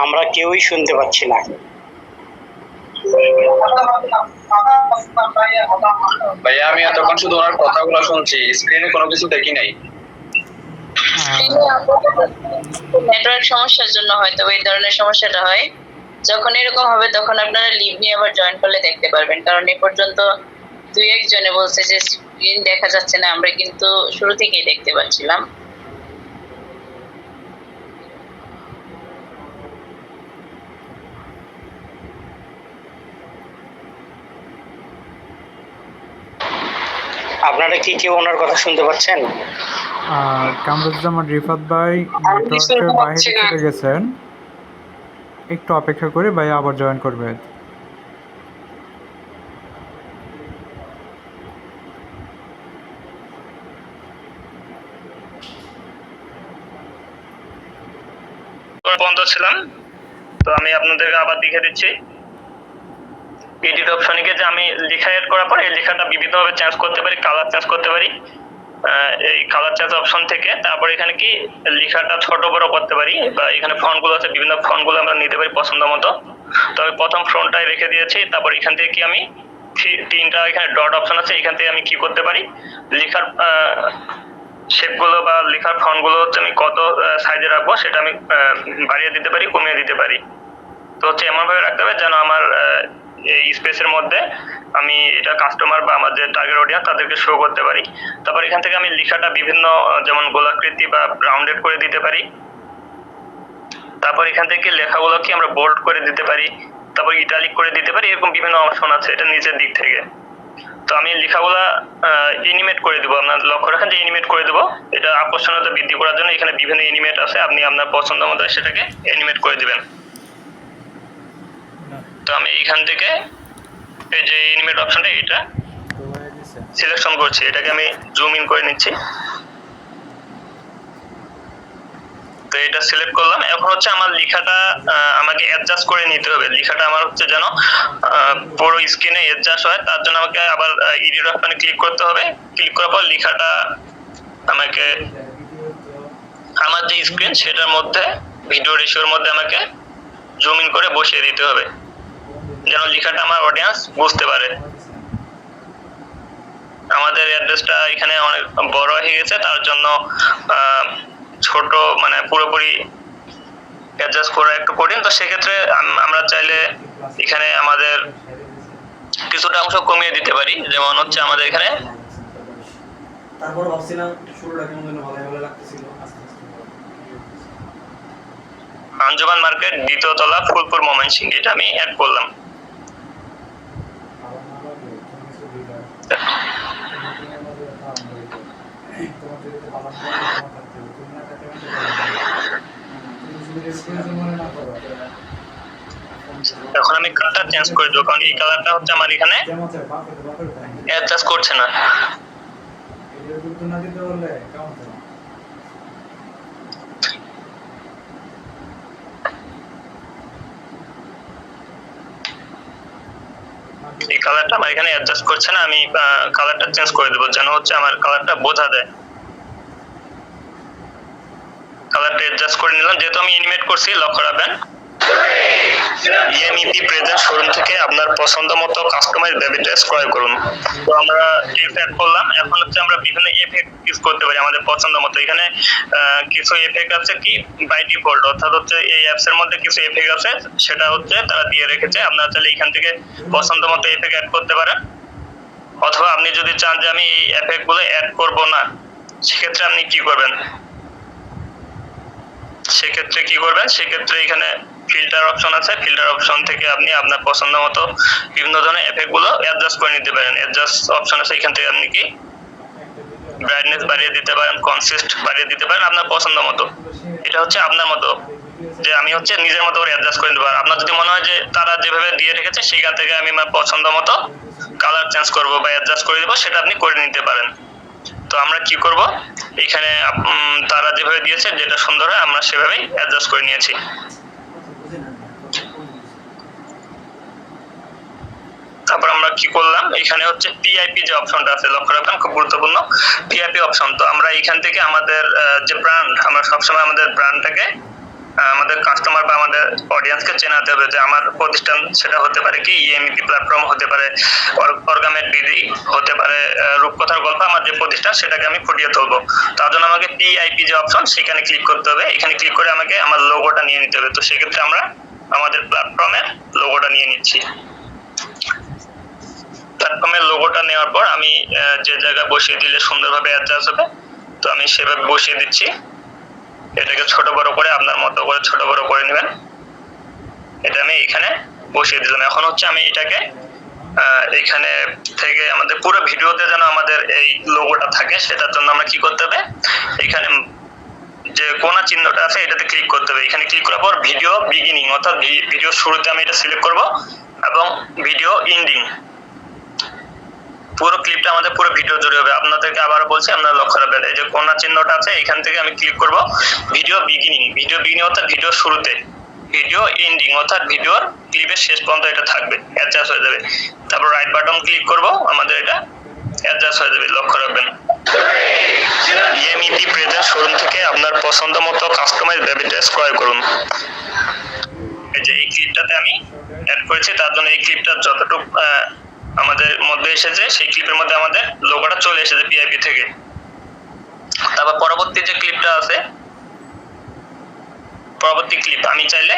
আমরা কেউই শুনতে পাচ্ছি না। ভাইয়া আমি এতক্ষণ শুধু ওনার কথাগুলো শুনছি, স্ক্রিনে কোনো কিছু দেখি নাই। নেটওয়ার্ক সমস্যার জন্য হয়তো এই ধরনের সমস্যাটা হয়। যখন এরকম হবে তখন আপনারা লিভ নিয়ে আবার জয়েন করলে দেখতে পারবেন, কারণ এ পর্যন্ত 2-1 জনে বলছে যে স্ক্রিন দেখা যাচ্ছে না, আমরা কিন্তু শুরু থেকেই দেখতে পাচ্ছিলাম। আপনারা কি কেউ ওনার কথা শুনতে পাচ্ছেন? কামরুজ্জামান রিফাত ভাই নেটওয়ার্কের বাইরে চলে গেছেন, একটু অপেক্ষা করে ভাই আবার জয়েন করবে। বন্ধ ছিলাম, তো আমি আপনাদেরকে আবার দেখে দিচ্ছি। এডিট অপশনে গিয়ে যে আমি লেখা এড করার পর এই লেখাটা বিভিন্নভাবে চেঞ্জ করতে পারি, কালার চেঞ্জ করতে পারি। এই কালার চেঞ্জ অপশন থেকে তারপর এখানে কি লেখাটা ছোট বড় করতে পারি, বা এখানে ফন্টগুলো আছে, বিভিন্ন ফন্টগুলো আমরা নিতে পারি পছন্দ মতো। তো আমি প্রথম ফন্টটাই রেখে দিয়েছি। তারপর এখান থেকে কি আমি তিনটা এখানে ডট অপশন আছে, এখান থেকে আমি কি করতে পারি, লেখার শেপগুলো বা লেখার ফন্টগুলো হচ্ছে আমি কত সাইজে রাখবো সেটা আমি বাড়িয়ে দিতে পারি, কমিয়ে দিতে পারি। তো হচ্ছে এমনভাবে রাখতে হবে যেন আমার এই স্পেসের মধ্যে আমি এটা কাস্টমার বা আমার যে টার্গেট অডিয়েন্স তাদেরকে শো করতে পারি। তারপর এখান থেকে আমি লেখাটা বিভিন্ন যেমন গোলাকৃতি বা রাউন্ডেড করে দিতে পারি। তারপর এখান থেকে লেখাগুলো কি আমরা বোল্ড করে দিতে পারি, তারপর ইটালিক করে দিতে পারি, এরকম বিভিন্ন অপশন আছে এটা নিচের দিক থেকে। তো আমি লেখাগুলা এনিমেট করে দিব, আপনার লক্ষ্য রাখেন যে এনিমেট করে দেবো। এটা আকর্ষণীয়তা বৃদ্ধি করার জন্য এখানে বিভিন্ন এনিমেট আছে, আপনি আপনার পছন্দ মতো সেটাকে এনিমেট করে দিবেন। তো আমি এইখান থেকে এই যে এনিমেট অপশনটা এটা সিলেকশন করছি, এটাকে আমি জুম ইন করে নিচ্ছি। তো এটা সিলেক্ট করলাম। এখন হচ্ছে আমার লেখাটা আমাকে অ্যাডজাস্ট করে নিতে হবে। লেখাটা আমার হচ্ছে যেন পুরো স্ক্রিনে অ্যাডজাস্ট হয়, তার জন্য আমাকে আবার এডিট অপশনে ক্লিক করতে হবে। ক্লিক করার পর লেখাটা আমাকে আমার যে স্ক্রিন সেটার মধ্যে ভিডিও রেশিওর মধ্যে আমাকে জুম ইন করে বসিয়ে দিতে হবে, যেন লেখাটা আমার অডিয়েন্স বুঝতে পারে। আমাদের অ্যাড্রেসটা এখানে অনেক বড় হয়ে গেছে, তার জন্য ছোট মানে পুরোপুরি অ্যাডজাস্ট করা একটু কঠিন। তো সেক্ষেত্রে আমরা চাইলে এখানে আমাদের কিছুটা অংশ কমিয়ে দিতে পারি। যেমন হচ্ছে আমাদের এখানে তারপর ভাবছিলাম শুরুটা কেমন যেন ভালো লাগতেছিল, আস্তে আস্তে আঞ্জুমান মার্কেট, দ্বিতীয় তলা, ফুলপুর, ময়মনসিংহ, এটা আমি অ্যাড করলাম। এখন আমি কালারটা চেঞ্জ করে দেবো, কারণ এই কালারটা হচ্ছে আমার এখানে অ্যাডজাস্ট করছে না। এই কালারটা আমার এখানে অ্যাডজাস্ট করছে না, আমি কালারটা চেঞ্জ করে দেবো যেন হচ্ছে আমার কালারটা বোঝা যায়। কালারটা অ্যাডজাস্ট করে নিলাম। যেহেতু আমি এনিমেট করছি, লক্ষ্য রাখবেন ইএমইপি প্রেজেন্ট শোরুম থেকে আপনার পছন্দ মতো কাস্টমাইজ বেবি ড্রেস ক্রয় করুন। তো আমরা টেক্সট অ্যাড করলাম। এখন হচ্ছে আমরা বিভিন্ন এফেক্ট ইউজ করতে পারি আমাদের পছন্দ মতো। এখানে কিছু এফেক্ট আছে কি বাই ডিফল্ট, অর্থাৎ হচ্ছে এই অ্যাপস এর মধ্যে কিছু এফেক্ট আছে, সেটা হচ্ছে তারা দিয়ে রেখেছে। আপনারা চাইলে এখান থেকে পছন্দ মতো এফেক্ট অ্যাড করতে পারেন। অথবা আপনি যদি চান যে আমি এই এফেক্ট গুলো অ্যাড করব না, সেক্ষেত্রে আপনি কি করবেন, সেক্ষেত্রে এখানে ফিল্টার অপশন আছে, ফিল্টার অপশন থেকে আপনি আপনার পছন্দ মতো বিভিন্ন ধরনের এফেক্ট গুলো অ্যাডজাস্ট করে নিতে পারেন। অ্যাডজাস্ট অপশন আছে, এখান থেকে আপনি কি ব্রাইটনেস বাড়িয়ে দিতে পারেন, কনসিস্ট বাড়িয়ে দিতে পারেন আপনার পছন্দ মতো। এটা হচ্ছে আপনার মতো, যে আমি হচ্ছে নিজের মতো করে অ্যাডজাস্ট করে নিতে পারি। আপনার যদি মনে হয় যে তারা যেভাবে দিয়ে রেখেছে সেখান থেকে আমি আমার পছন্দ মতো কালার চেঞ্জ করব বা অ্যাডজাস্ট করে দেবো, সেটা আপনি করে নিতে পারেন। তো আমরা কি করব, এখানে তারা যেভাবে দিয়েছে যেটা সুন্দর হয় আমরা সেভাবেই অ্যাডজাস্ট করে নিয়েছি। তারপর আমরা কি করলাম, এখানে হচ্ছে পিআইপি যে অপশনটা আছে, লক্ষ্য রাখবেন খুব গুরুত্বপূর্ণ পিআইপি অপশন। তো আমরা এখান থেকে আমাদের যে ব্র্যান্ড, আমরা সবসময় আমাদের ব্র্যান্ডটাকে আমাদের কাস্টমার বা আমাদের অডিয়েন্সকে চেনাতে হবে যে আমার প্রতিষ্ঠান সেটা হতে পারে কি ইএমইপি প্ল্যাটফর্ম, হতে পারে অর্গামেট বিডি, হতে পারে রূপকথার গল্প। আমার যে প্রতিষ্ঠান সেটাকে আমি ফুটিয়ে তুলবো, তার জন্য আমাকে পিআইপি যে অপশন সেখানে ক্লিক করতে হবে। এখানে ক্লিক করে আমাকে আমার লোগোটা নিয়ে নিতে হবে। তো সেক্ষেত্রে আমরা আমাদের প্ল্যাটফর্মের লোগোটা নিয়ে নিচ্ছি। প্ল্যাটফর্মের লোগোটা নেওয়ার পর আমি যে জায়গায় বসিয়ে দিলে সুন্দরভাবে অ্যাডজাস্ট হবে, তো আমি সেভাবে বসিয়ে দিচ্ছি। এটাকে ছোট বড় করে আপনার মতো করে ছোট বড় করে নেবেন। এটা আমি এখানে বসিয়ে দিলাম। এখন হচ্ছে আমি এটাকে এখানে থেকে আমাদের পুরো ভিডিওতে যেন আমাদের এই লোগোটা থাকে, সেটার জন্য আমরা কি করতে হবে, এখানে যে কোনা চিহ্নটা আছে এটাতে ক্লিক করতে হবে। এখানে ক্লিক করার পর ভিডিও বিগিনিং অর্থাৎ ভিডিও শুরুতে আমি এটা সিলেক্ট করব, এবং ভিডিও এন্ডিং পুরো ক্লিপটা আমাদের পুরো ভিডিও জুড়ে হবে। আপনাদেরকে আবারও বলছি, আপনারা লক্ষ্য রাখবেন এই যে কোনা চিহ্নটা আছে, এখান থেকে আমি ক্লিক করব ভিডিও বিগিনিং। ভিডিও বিগিনিং অর্থাৎ ভিডিও শুরুতে, ভিডিও এন্ডিং অর্থাৎ ভিডিওর ক্লিপের শেষ পর্যন্ত এটা থাকবে, অ্যাডজাস্ট হয়ে যাবে। তারপর রাইট বাটন ক্লিক করব, আমাদের এটা অ্যাডজাস্ট হয়ে যাবে, লক্ষ্য রাখবেন। ইএমইপি প্রেজেন্ট শোরুম থেকে আপনার পছন্দ মতো কাস্টমাইজ বেবি ড্রেস ক্রয় করুন। এই যে এই ক্লিপটাতে আমি অ্যাড করেছি, তার জন্য এই ক্লিপটা যতটুকু আমাদের মধ্যে এসেছে সেই ক্লিপের মধ্যে আমাদের লোগোটা চলে এসেছে পিআইপি থেকে। তারপর পরবর্তী যে ক্লিপটা আছে, পরবর্তী ক্লিপ আমি চাইলে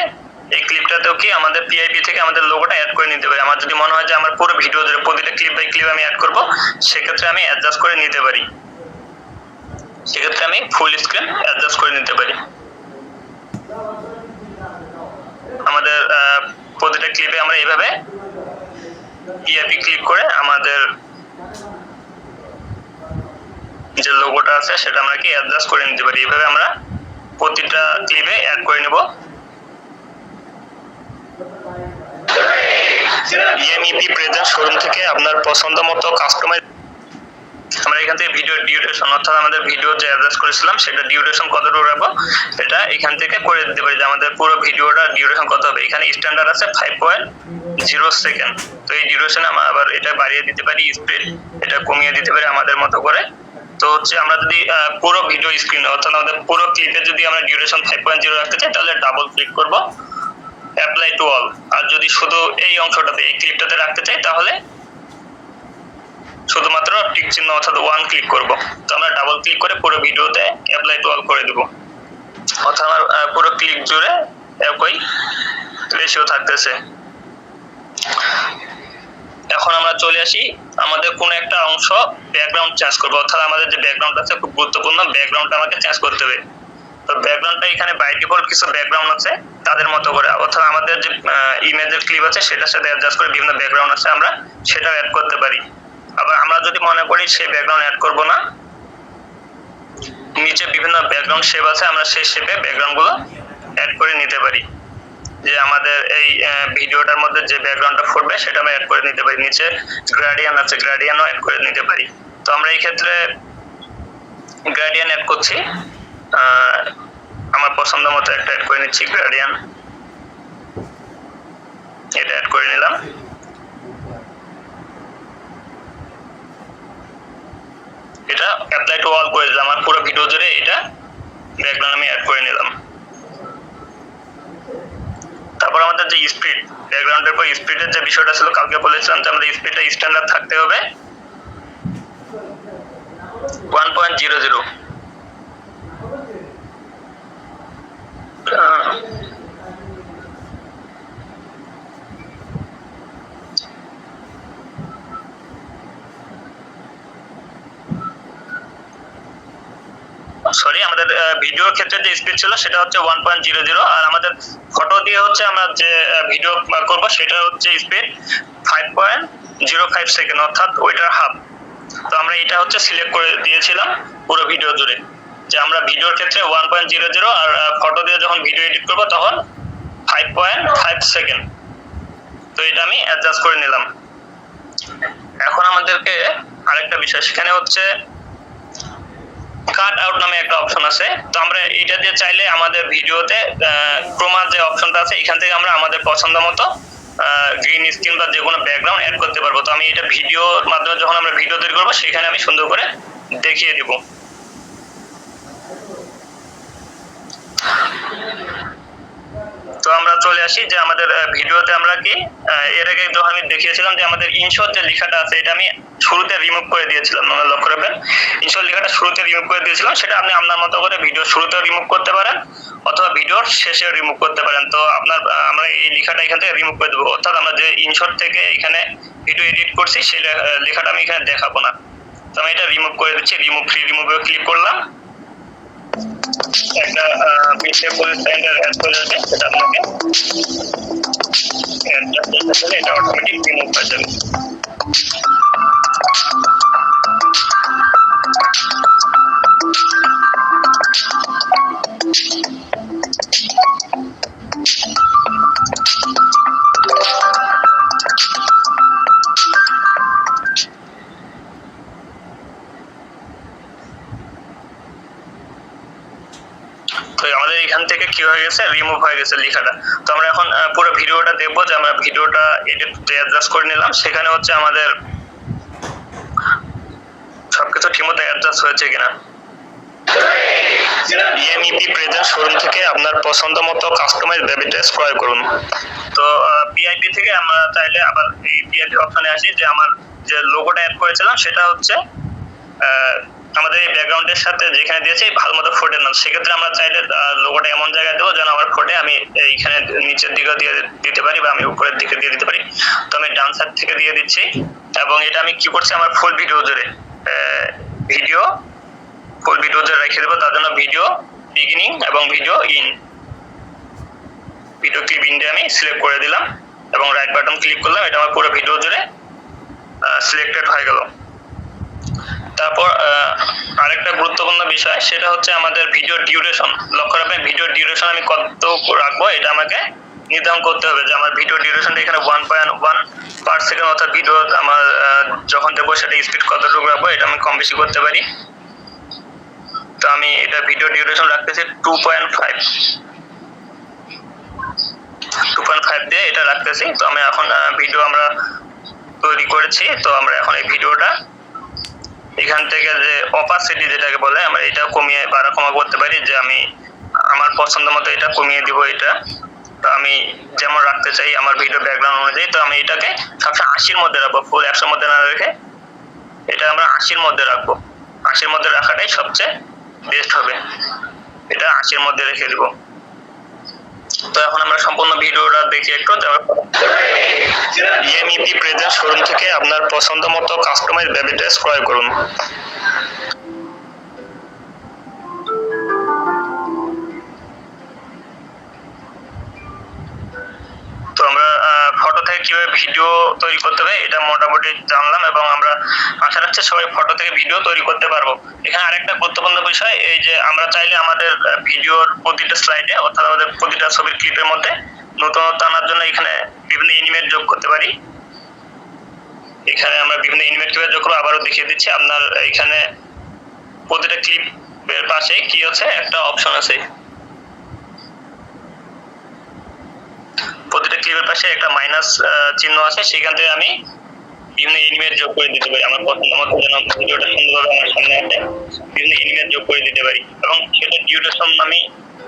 এই ক্লিপটাতেও কি আমাদের পিআইপি থেকে আমাদের লোগোটা অ্যাড করে নিতে পারি। আমার যদি মনে হয় যে আমার পুরো ভিডিও জুড়ে প্রতিটা ক্লিপ বাই ক্লিপ আমি অ্যাড করব, সেক্ষেত্রে আমি অ্যাডজাস্ট করে নিতে পারি। সেক্ষেত্রে আমি ফুল স্ক্রিন অ্যাডজাস্ট করে নিতে পারি। আমাদের প্রতিটা ক্লিপে আমরা এইভাবে পিআইপি ক্লিক করে আমাদের যে লোগোটা আছে সেটা আমরা কি অ্যাডজাস্ট করে নিতে পারি। এইভাবে আমরা প্রতিটা ক্লিপে অ্যাড করে নেব। ইএমইপি প্রেজেন্ট শোরুম থেকে আপনার পছন্দ মতো কাস্টমাইজ, আমরা এখান থেকে ভিডিও ডিউরেশন অর্থাৎ আমাদের ভিডিও যে অ্যাডজাস্ট করেছিলাম সেটা ডিউরেশন কতটুকু রাখবো এটা এখান থেকে করে দিতে পারি যে আমাদের পুরো ভিডিওটা ডিউরেশন কত হবে। এখানে স্ট্যান্ডার্ড আছে 5.0 সেকেন্ড। তো এই ডিউরেশনে আমরা আবার এটা বাড়িয়ে দিতে পারি, স্পিড এটা কমিয়ে দিতে পারি আমাদের মতো করে। তো হচ্ছে আমরা যদি পুরো ভিডিও স্ক্রিন অর্থাৎ আমাদের পুরো ক্লিপে যদি আমরা ডিউরেশন 5.0 রাখতে চাই তাহলে ডাবল ক্লিক করব, অ্যাপ্লাই টু অল। আর যদি শুধু এই অংশটাতে এই ক্লিপটাতে রাখতে চাই তাহলে শুধুমাত্র টিক চিহ্ন অর্থাৎ 1 ক্লিক করব। তো আমরা ডাবল ক্লিক করে পুরো ভিডিওতে অ্যাপ্লাই টু অল করে দেব, অর্থাৎ আমার পুরো ক্লিক জুড়ে একই রেশিও থাকতেছে। এখন আমরা চলে আসি আমাদের কোন একটা অংশ ব্যাকগ্রাউন্ড চেঞ্জ করব, অর্থাৎ আমাদের যে ব্যাকগ্রাউন্ড আছে খুব গুরুত্বপূর্ণ, ব্যাকগ্রাউন্ডটা আমাকে চেঞ্জ করতে হবে। তো ব্যাকগ্রাউন্ডটা এখানে বাই ডিফল্ট কিছু ব্যাকগ্রাউন্ড আছে তাদের মতো করে, অর্থাৎ আমাদের যে ইমেজের ক্লিপ আছে সেটার সাথে অ্যাডজাস্ট করে বিভিন্ন ব্যাকগ্রাউন্ড আছে আমরা সেটাও অ্যাড করতে পারি। আবার আমরা যদি মনে করি সেই ব্যাকগ্রাউন্ড অ্যাড করব না, নিচে বিভিন্ন ব্যাকগ্রাউন্ড শেপ আছে আমরা সেই শেপে ব্যাকগ্রাউন্ডগুলো অ্যাড করে নিতে পারি। যে আমাদের এই ভিডিওটার মধ্যে যে ব্যাকগ্রাউন্ডটা ফুটবে সেটা আমরা অ্যাড করে নিতে পারি। নিচে গ্রেডিয়েন্ট আছে, গ্রেডিয়েন্টও অ্যাড করে নিতে পারি। তো আমরা এই ক্ষেত্রে গ্রেডিয়েন্ট অ্যাড করছি, আমার পছন্দ মতো একটা অ্যাড করে নিচ্ছি গ্রেডিয়েন্ট, এটা অ্যাড করে নিলাম। এটা অ্যাপ্লাই টু অল করে দিলাম, আমার পুরো ভিডিও জুড়ে এটা ব্যাকগ্রাউন্ড আমি অ্যাড করে নিলাম। তারপর আমাদের যে স্পিড, ব্যাকগ্রাউন্ডের পর স্পিডের যে বিষয়টা ছিল কালকে বলেছিলাম যে আমাদের স্পিডটা স্ট্যান্ডার্ড থাকতে হবে 1.00। সরি, আমাদের ভিডিওর ক্ষেত্রে যে স্পিড ছিল সেটা হচ্ছে 1.00, আর আমাদের ফটো দিয়ে হচ্ছে আমরা যে ভিডিও করব সেটা হচ্ছে স্পিড 5.05 সেকেন্ড, অর্থাৎ ওইটার হাফ। তো আমরা এটা হচ্ছে সিলেক্ট করে দিয়েছিলাম পুরো ভিডিও জুড়ে যে আমরা ভিডিওর ক্ষেত্রে 1.00 আর ফটো দিয়ে যখন ভিডিও এডিট করব তখন 5.5 সেকেন্ড। তো এটা আমি অ্যাডজাস্ট করে নিলাম। এখন আমাদেরকে আরেকটা বিষয়, সেখানে হচ্ছে কাট আউট নামে একটা অপশন আছে। তো আমরা এটা দিয়ে চাইলে আমাদের ভিডিওতে ক্রোমার যে অপশনটা আছে এখান থেকে আমরা আমাদের পছন্দ মতো গ্রিন স্ক্রিন বা যে কোনো ব্যাকগ্রাউন্ড অ্যাড করতে পারবো। তো আমি এটা ভিডিওর মাধ্যমে যখন আমরা ভিডিও তৈরি করবো সেখানে আমি সুন্দর করে দেখিয়ে দিব। তো আমরা চলে আসি যে আমাদের ভিডিওতে আমরা কি এর আগে যখন আমি দেখিয়েছিলাম যে আমাদের ইনশট যে লেখাটা আছে এটা আমি শুরুতে রিমুভ করে দিয়েছিলাম, আপনারা লক্ষ্য রাখবেন ইনশট লেখাটা শুরুতে রিমুভ করে দিয়েছিলাম। সেটা আপনি আপনার মতো করে ভিডিও শুরুতে রিমুভ করতে পারেন অথবা ভিডিওর শেষে রিমুভ করতে পারেন। তো আপনার আমরা এই লেখাটা এখান থেকে রিমুভ করে দেবো, অর্থাৎ আমরা যে ইনশট থেকে এখানে ভিডিও এডিট করছি সেই লেখাটা আমি এখানে দেখাবো না। তো আমি এটা রিমুভ করে দিচ্ছি, রিমুভ ফ্রি রিমুভে ক্লিক করলাম, একটা মিশে ফুল স্ট্যান্ডার্ড অ্যাড করে যাবে, সেটা আপনাকে এটা অটোমেটিক রিমুভ হয়ে যাবে। তো আমাদের এখান থেকে কি হয়ে গেছে, রিমুভ হয়ে গেছে লেখাটা। তো আমরা এখন পুরো ভিডিওটা দেখবো যে আমরা ভিডিওটা এডিট অ্যাডজাস্ট করে নিলাম। সেখানে হচ্ছে আমাদের সবকিছু ঠিকমতো অ্যাডজাস্ট হয়েছে কিনা। ইএমইপি প্রেজেন্ট শোরুম থেকে আপনার পছন্দ মতো কাস্টমাইজ বেবি ড্রেস ক্রয় করুন। তো পিআইপি থেকে আমরা চাইলে আবার এই পিআইপি অপশনে আসি, যে আমার যে লোগোটা অ্যাড করেছিলাম সেটা হচ্ছে আমাদের এই ব্যাকগ্রাউন্ডের সাথে যেখানে দিয়েছি ভালো মতো ফোটে না, সেক্ষেত্রে আমরা চাইলে লোগোটা এমন জায়গায় দেবো যেন আমার ফোটে, আমি এইখানে নিচের দিকে দিয়ে দিতে পারি বা আমি উপরের দিকে দিয়ে দিতে পারি। তো আমি ডান সাইড থেকে দিয়ে দিচ্ছি, এবং এটা আমি কি করছি আমার ফুল ভিডিও জুড়ে ফুল ভিডিও জুড়ে রেখে দেবো। তার জন্য ভিডিও বিগিনিং এবং ভিডিও ক্লিপ ইন আমি সিলেক্ট করে দিলাম এবং রাইট বাটন ক্লিক করলাম, এটা আমার পুরো ভিডিও জুড়ে সিলেক্টেড হয়ে গেল। তারপর আরেকটা গুরুত্বপূর্ণ বিষয়, সেটা হচ্ছে আমাদের ভিডিও ডিউরেশন। লক্ষ্য রাখবেন ভিডিও ডিউরেশন আমি কত রাখবো এটা আমাকে নির্ধারণ করতে হবে, যে আমার ভিডিও ডিউরেশনটা এখানে 1.1/সেকেন্ড, অর্থাৎ ভিডিও আমার যখন দেখবো সেটা স্পিড কতটুকু রাখবো এটা আমি কম বেশি করতে পারি। তো আমি এটা ভিডিও ডিউরেশন রাখতেছি 2.5 দিয়ে এটা রাখতেছি। তো আমি এখন ভিডিও আমরা তৈরি করেছি, তো আমরা এখন এই ভিডিওটা এখান থেকে যে অপাসিটি যেটাকে বলে আমরা এটা কমিয়ে বাড়া কমা করতে পারি, যে আমি আমার পছন্দ মতো এটা কমিয়ে দিব। এটা তো আমি যেমন রাখতে চাই আমার ভিডিও ব্যাকগ্রাউন্ড অনুযায়ী, তো আমি এটাকে সবসময় 80-র মধ্যে রাখবো, ফুল 100-র মধ্যে না রেখে এটা আমরা 80-র মধ্যে রাখবো। 80-র মধ্যে রাখাটাই সবচেয়ে বেস্ট হবে, এটা 80-র মধ্যে রেখে দিব। তো এখন আমরা সম্পূর্ণ ভিডিওটা দেখি একটু। ইএমইপি প্রেজেন্ট শোরুম থেকে আপনার পছন্দ মতো কাস্টমাইজ বেবি ড্রেস ক্রয় করুন। তো আমরা ফটো থেকে কিভাবে ভিডিও তৈরি করতে হবে এটা মোটামুটি জানলাম, এবং আমরা আশা রাখছি সবাই ফটো থেকে ভিডিও তৈরি করতে পারবো। এখানে আরেকটা গুরুত্বপূর্ণ বিষয়, এই যে আমরা চাইলে আমাদের ভিডিওর প্রতিটা স্লাইডে অর্থাৎ আমাদের প্রতিটা ছবির ক্লিপের মধ্যে নতুনত্ব আনার জন্য এখানে বিভিন্ন এনিমেট যোগ করতে পারি। এখানে আমরা বিভিন্ন এনিমেট কিভাবে যোগ করবো আবারও দেখিয়ে দিচ্ছি। আপনার এখানে প্রতিটা ক্লিপের পাশে কি আছে একটা অপশন আছে, প্রতিটা ক্লিপের পাশে একটা মাইনাস চিহ্ন আছে, সেখান থেকে আমি বিভিন্ন এনিমেট যোগ করে দিতে পারি আমার পছন্দ মতো, যেন ভিডিওটা সুন্দরভাবে আমার সামনে আসে বিভিন্ন এনিমেট যোগ করে দিতে পারি, এবং সেটা ডিউরেশন আমি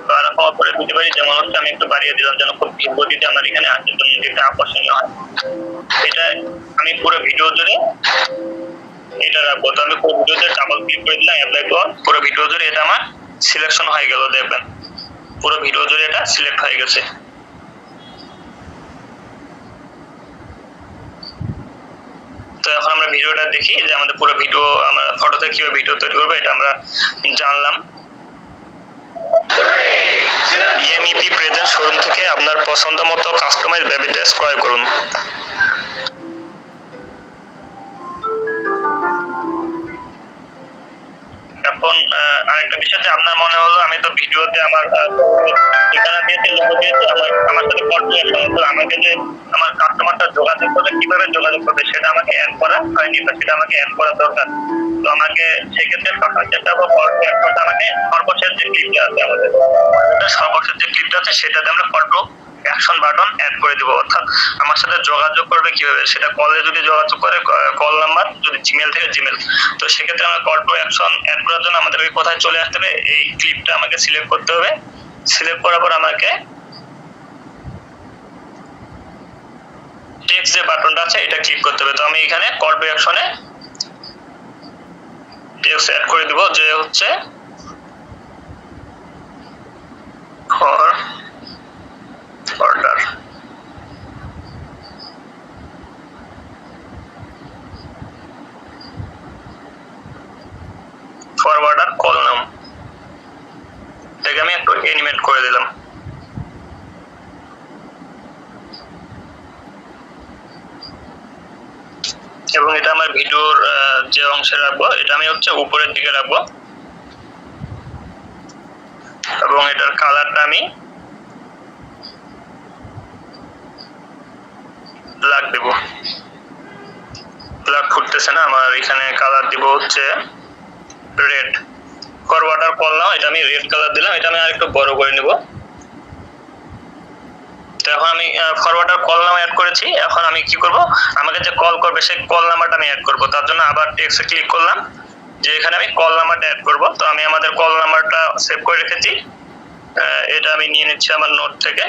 বাড়া কমা করে দিতে পারি। যেমন হচ্ছে আমি একটু বাড়িয়ে দিলাম যেন খুব গতিতে আমার এখানে আসার জন্য যেটা আকর্ষণীয় হয়। এটা আমি পুরো ভিডিও জুড়ে এটা রাখবো। তো আমি পুরো ভিডিওতে ডাবল ক্লিক করে দিলাম, অ্যাপ্লাই করলাম, পুরো ভিডিও জুড়ে এটা আমার সিলেকশন হয়ে গেল। দেখবেন পুরো ভিডিও জুড়ে এটা সিলেক্ট হয়ে গেছে। তো এখন আমরা ভিডিওটা দেখি, যে আমাদের পুরো ভিডিও আমরা ফটো থেকে কিভাবে ভিডিও তৈরি করবো এটা আমরা জানলাম। ইএমইপি প্রেজেন্ট শোরুম থেকে আপনার পছন্দ মতো কাস্টমাইজ বেবি ড্রেস ক্রয় করুন। এখন আরেকটা বিষয়, যে আপনার মনে হলো আমি তো ভিডিওতে আমার ঠিকানা দিয়েছি, লোগো দিয়েছি, আমার সাথে কল টু অ্যাকশন, তো আমাকে যে আমার কাস্টমারটা যোগাযোগ করবে কিভাবে যোগাযোগ করবে সেটা আমাকে অ্যাড করা হয়নি, বা সেটা আমাকে অ্যাড করা দরকার। তো আমাকে সেক্ষেত্রে সকাল চেষ্টা করবো কল টু অ্যাকশনটা আমাকে সর্বশেষ যে ক্লিপটা আছে আমাদের সর্বশেষ যে ক্লিপটা আছে সেটাতে আমরা call to action button add করে দিব। অর্থাৎ আমার সাথে যোগাযোগ করবে কিভাবে, সেটা কলে যদি যোগাযোগ করে কল নাম্বার, যদি জিমেল থেকে জিমেল, তো সেক্ষেত্রে আমরা কল টু অ্যাকশন অ্যাড করার জন্য আমাদেরকে কোথায় চলে আসতে হবে, এই ক্লিপটা আমাকে সিলেক্ট করতে হবে। সিলেক্ট করার পর আমাকে টেক্সট যে বাটনটা আছে এটা ক্লিক করতে হবে। তো আমি এখানে কল টু অ্যাকশনে টেক্সট অ্যাড করে দিব, যে হচ্ছে ফর অর্ডার। ফরওয়ার্ডার কল নাম এটাকে আমি একটু এনিমেট করে দিলাম। এবং এটা আমার ভিডিওর যে অংশে রাখবো এটা আমি হচ্ছে উপরের দিকে রাখবো, এবং এটার কালারটা আমি ব্ল্যাক দেব। ব্ল্যাক ফুটতেছে না আমার, এখানে কালার দিব হচ্ছে রেড। ফরওয়ার্ডার কল নাও এটা আমি রেড কালার দিলাম, এটা আমি আরেকটু বড় করে নিব। তো এখন আমি ফরওয়ার্ডার কল নাম অ্যাড করেছি। এখন আমি কি করব, আমাকে যে কল করবে সেই কল নাম্বারটা আমি অ্যাড করব। তার জন্য আবার টেক্সটে ক্লিক করলাম, যে এখানে আমি কল নাম্বারটা অ্যাড করব। তো আমি আমাদের কল নাম্বারটা সেভ করে রেখেছি, এটা আমি নিয়ে নিচ্ছি আমার নোট থেকে।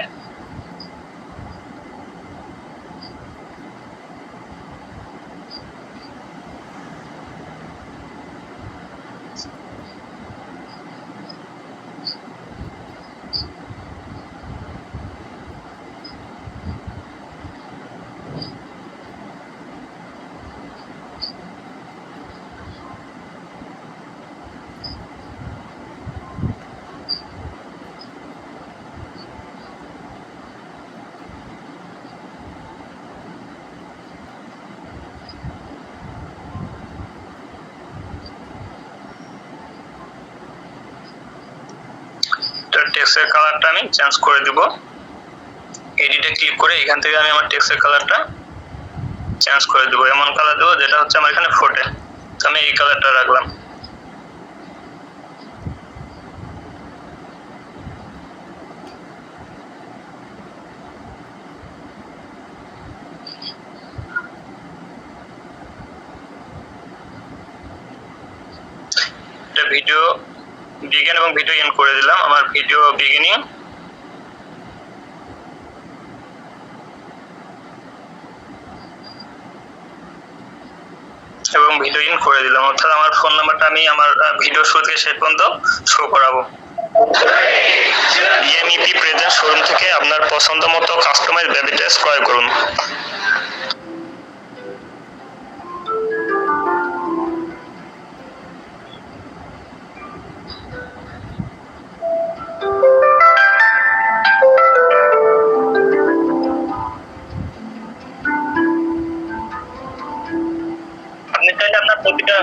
টেক্সটের কালারটা আমি চেঞ্জ করে দিব। এডিটে ক্লিক করে এখান থেকে আমি আমার টেক্সটের কালারটা চেঞ্জ করে দেবো, এমন কালার দেবো যেটা হচ্ছে আমার এখানে ফোটে। তো আমি এই কালারটা রাখলাম। এটা ভিডিও বিগিন এবং ভিডিও এন্ড করে দিলাম। আমার ভিডিও বিগিনিং এবং ভিডিও ইন করে দিলাম, অর্থাৎ আমার ফোন নাম্বারটা আমি আমার ভিডিও শুরু থেকে শেষ পর্যন্ত শো করাবো। ইএমইপি প্রেজেন্ট শোরুম থেকে আপনার পছন্দ মতো কাস্টমাইজ বেবি ড্রেস ক্রয় করুন। আপনার প্রতিটা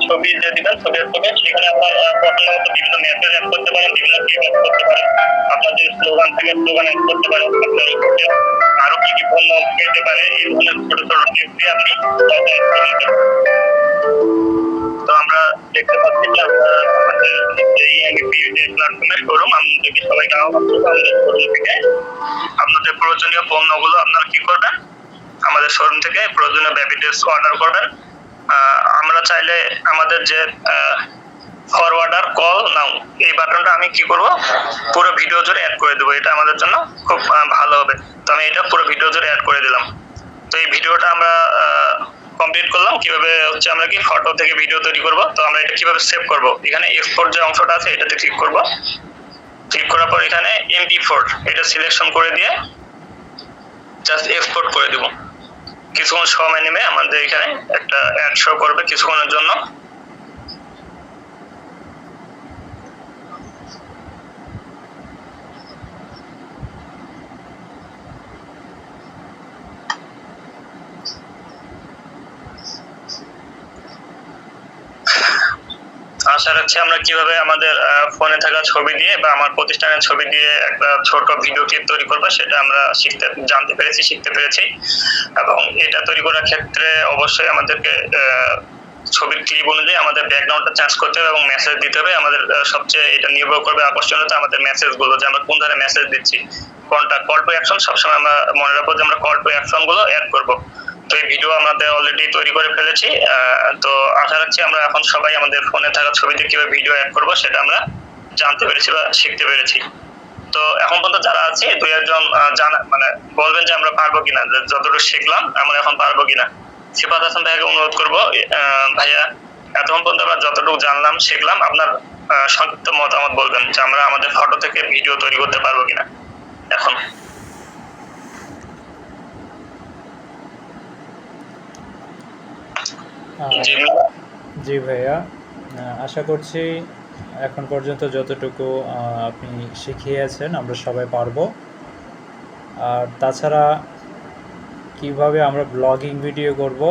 ছবি যে দিবেন, ছবির ছবি সেখানে আপনার পছন্দ মতো বিভিন্ন মেসেজ অ্যাড করতে পারেন, বিভিন্ন ক্লিপ অ্যাড করতে পারেন। আপনার যে স্লোগান থেকে স্লোগান অ্যাড করতে পারেন, আপনার আরো কি কি পণ্য পেতে পারে এই ধরনের ছোট ছোট ক্লিপ দিয়ে আপনি অ্যাড করে নিতে পারেন। তো আমরা দেখতে পাচ্ছি যে আমাদের ইএমইপি যে প্ল্যাটফর্মের শোরুম, আমাদেরকে সবাইকে আহ্বান করবো আমাদের শোরুম থেকে আপনাদের প্রয়োজনীয় পণ্যগুলো আপনারা কি করবেন, আমাদের শোরুম থেকে প্রয়োজনীয় বেবি ড্রেস অর্ডার করবেন। আমরা চাইলে আমাদের যে ফরওয়ার্ডার কল নাও এই বাটনটা আমি কি করব, পুরো ভিডিও জুড়ে অ্যাড করে দেবো। এটা আমাদের জন্য খুব ভালো হবে। তো আমি এটা পুরো ভিডিও জুড়ে অ্যাড করে দিলাম। তো এই ভিডিওটা আমরা কমপ্লিট করলাম। কিভাবে হচ্ছে আমরা কি ফটো থেকে ভিডিও তৈরি করব। তো আমরা এটা কিভাবে সেভ করব, এখানে এক্সপোর্ট যে অংশটা আছে এটাতে ক্লিক করব। ক্লিক করার পর এখানে MP4 এটা সিলেকশন করে দিয়ে জাস্ট এক্সপোর্ট করে দেব। কিছুক্ষণ সময় নেবে, আমাদের এখানে একটা অ্যাড শো করবে কিছুক্ষণের জন্য। আশা রাখছি আমরা কিভাবে আমাদের ফোনে থাকা ছবি দিয়ে বা আমার প্রতিষ্ঠানের ছবি দিয়ে একটা ছোট ভিডিও ক্লিপ তৈরি করবো সেটা আমরা জানতে পেরেছি, শিখতে পেরেছি। এবং এটা তৈরি করার ক্ষেত্রে অবশ্যই আমাদেরকে ছবির ক্লিপ অনুযায়ী আমাদের ব্যাকগ্রাউন্ডটা চেঞ্জ করতে হবে এবং মেসেজ দিতে হবে। আমাদের সবচেয়ে এটা নির্ভর করবে আকর্ষণীয়তা আমাদের মেসেজগুলো, যে আমরা কোন ধরনের মেসেজ দিচ্ছি, কোনটা কল টু অ্যাকশন। সবসময় আমরা মনে রাখবো যে আমরা কল টু অ্যাকশন গুলো অ্যাড করবো। তো এই ভিডিও আমাদের অলরেডি তৈরি করে ফেলেছি। তো আশা রাখছি আমরা এখন সবাই আমাদের ফোনে থাকা ছবিতে কিভাবে ভিডিও অ্যাড করবো সেটা আমরা জানতে পেরেছি বা শিখতে পেরেছি। তো এখন পর্যন্ত যারা আছে দুই একজন জানা মানে বলবেন যে আমরা পারবো কিনা, যতটুকু শিখলাম আমরা এখন পারবো কিনা। সিফাত হাসান ভাইয়াকে অনুরোধ করবো, ভাইয়া এতক্ষণ পর্যন্ত আমরা যতটুকু জানলাম শিখলাম, আপনার সংক্ষিপ্ত মতামত বলবেন যে আমরা আমাদের ফটো থেকে ভিডিও তৈরি করতে পারবো কিনা এখন। জি ভাইয়া, আশা করছি এখন পর্যন্ত যতটুকু আপনি শিখিয়েছেন আমরা সবাই পারবো। আর তাছাড়া কিভাবে আমরা ব্লগিং ভিডিও করব,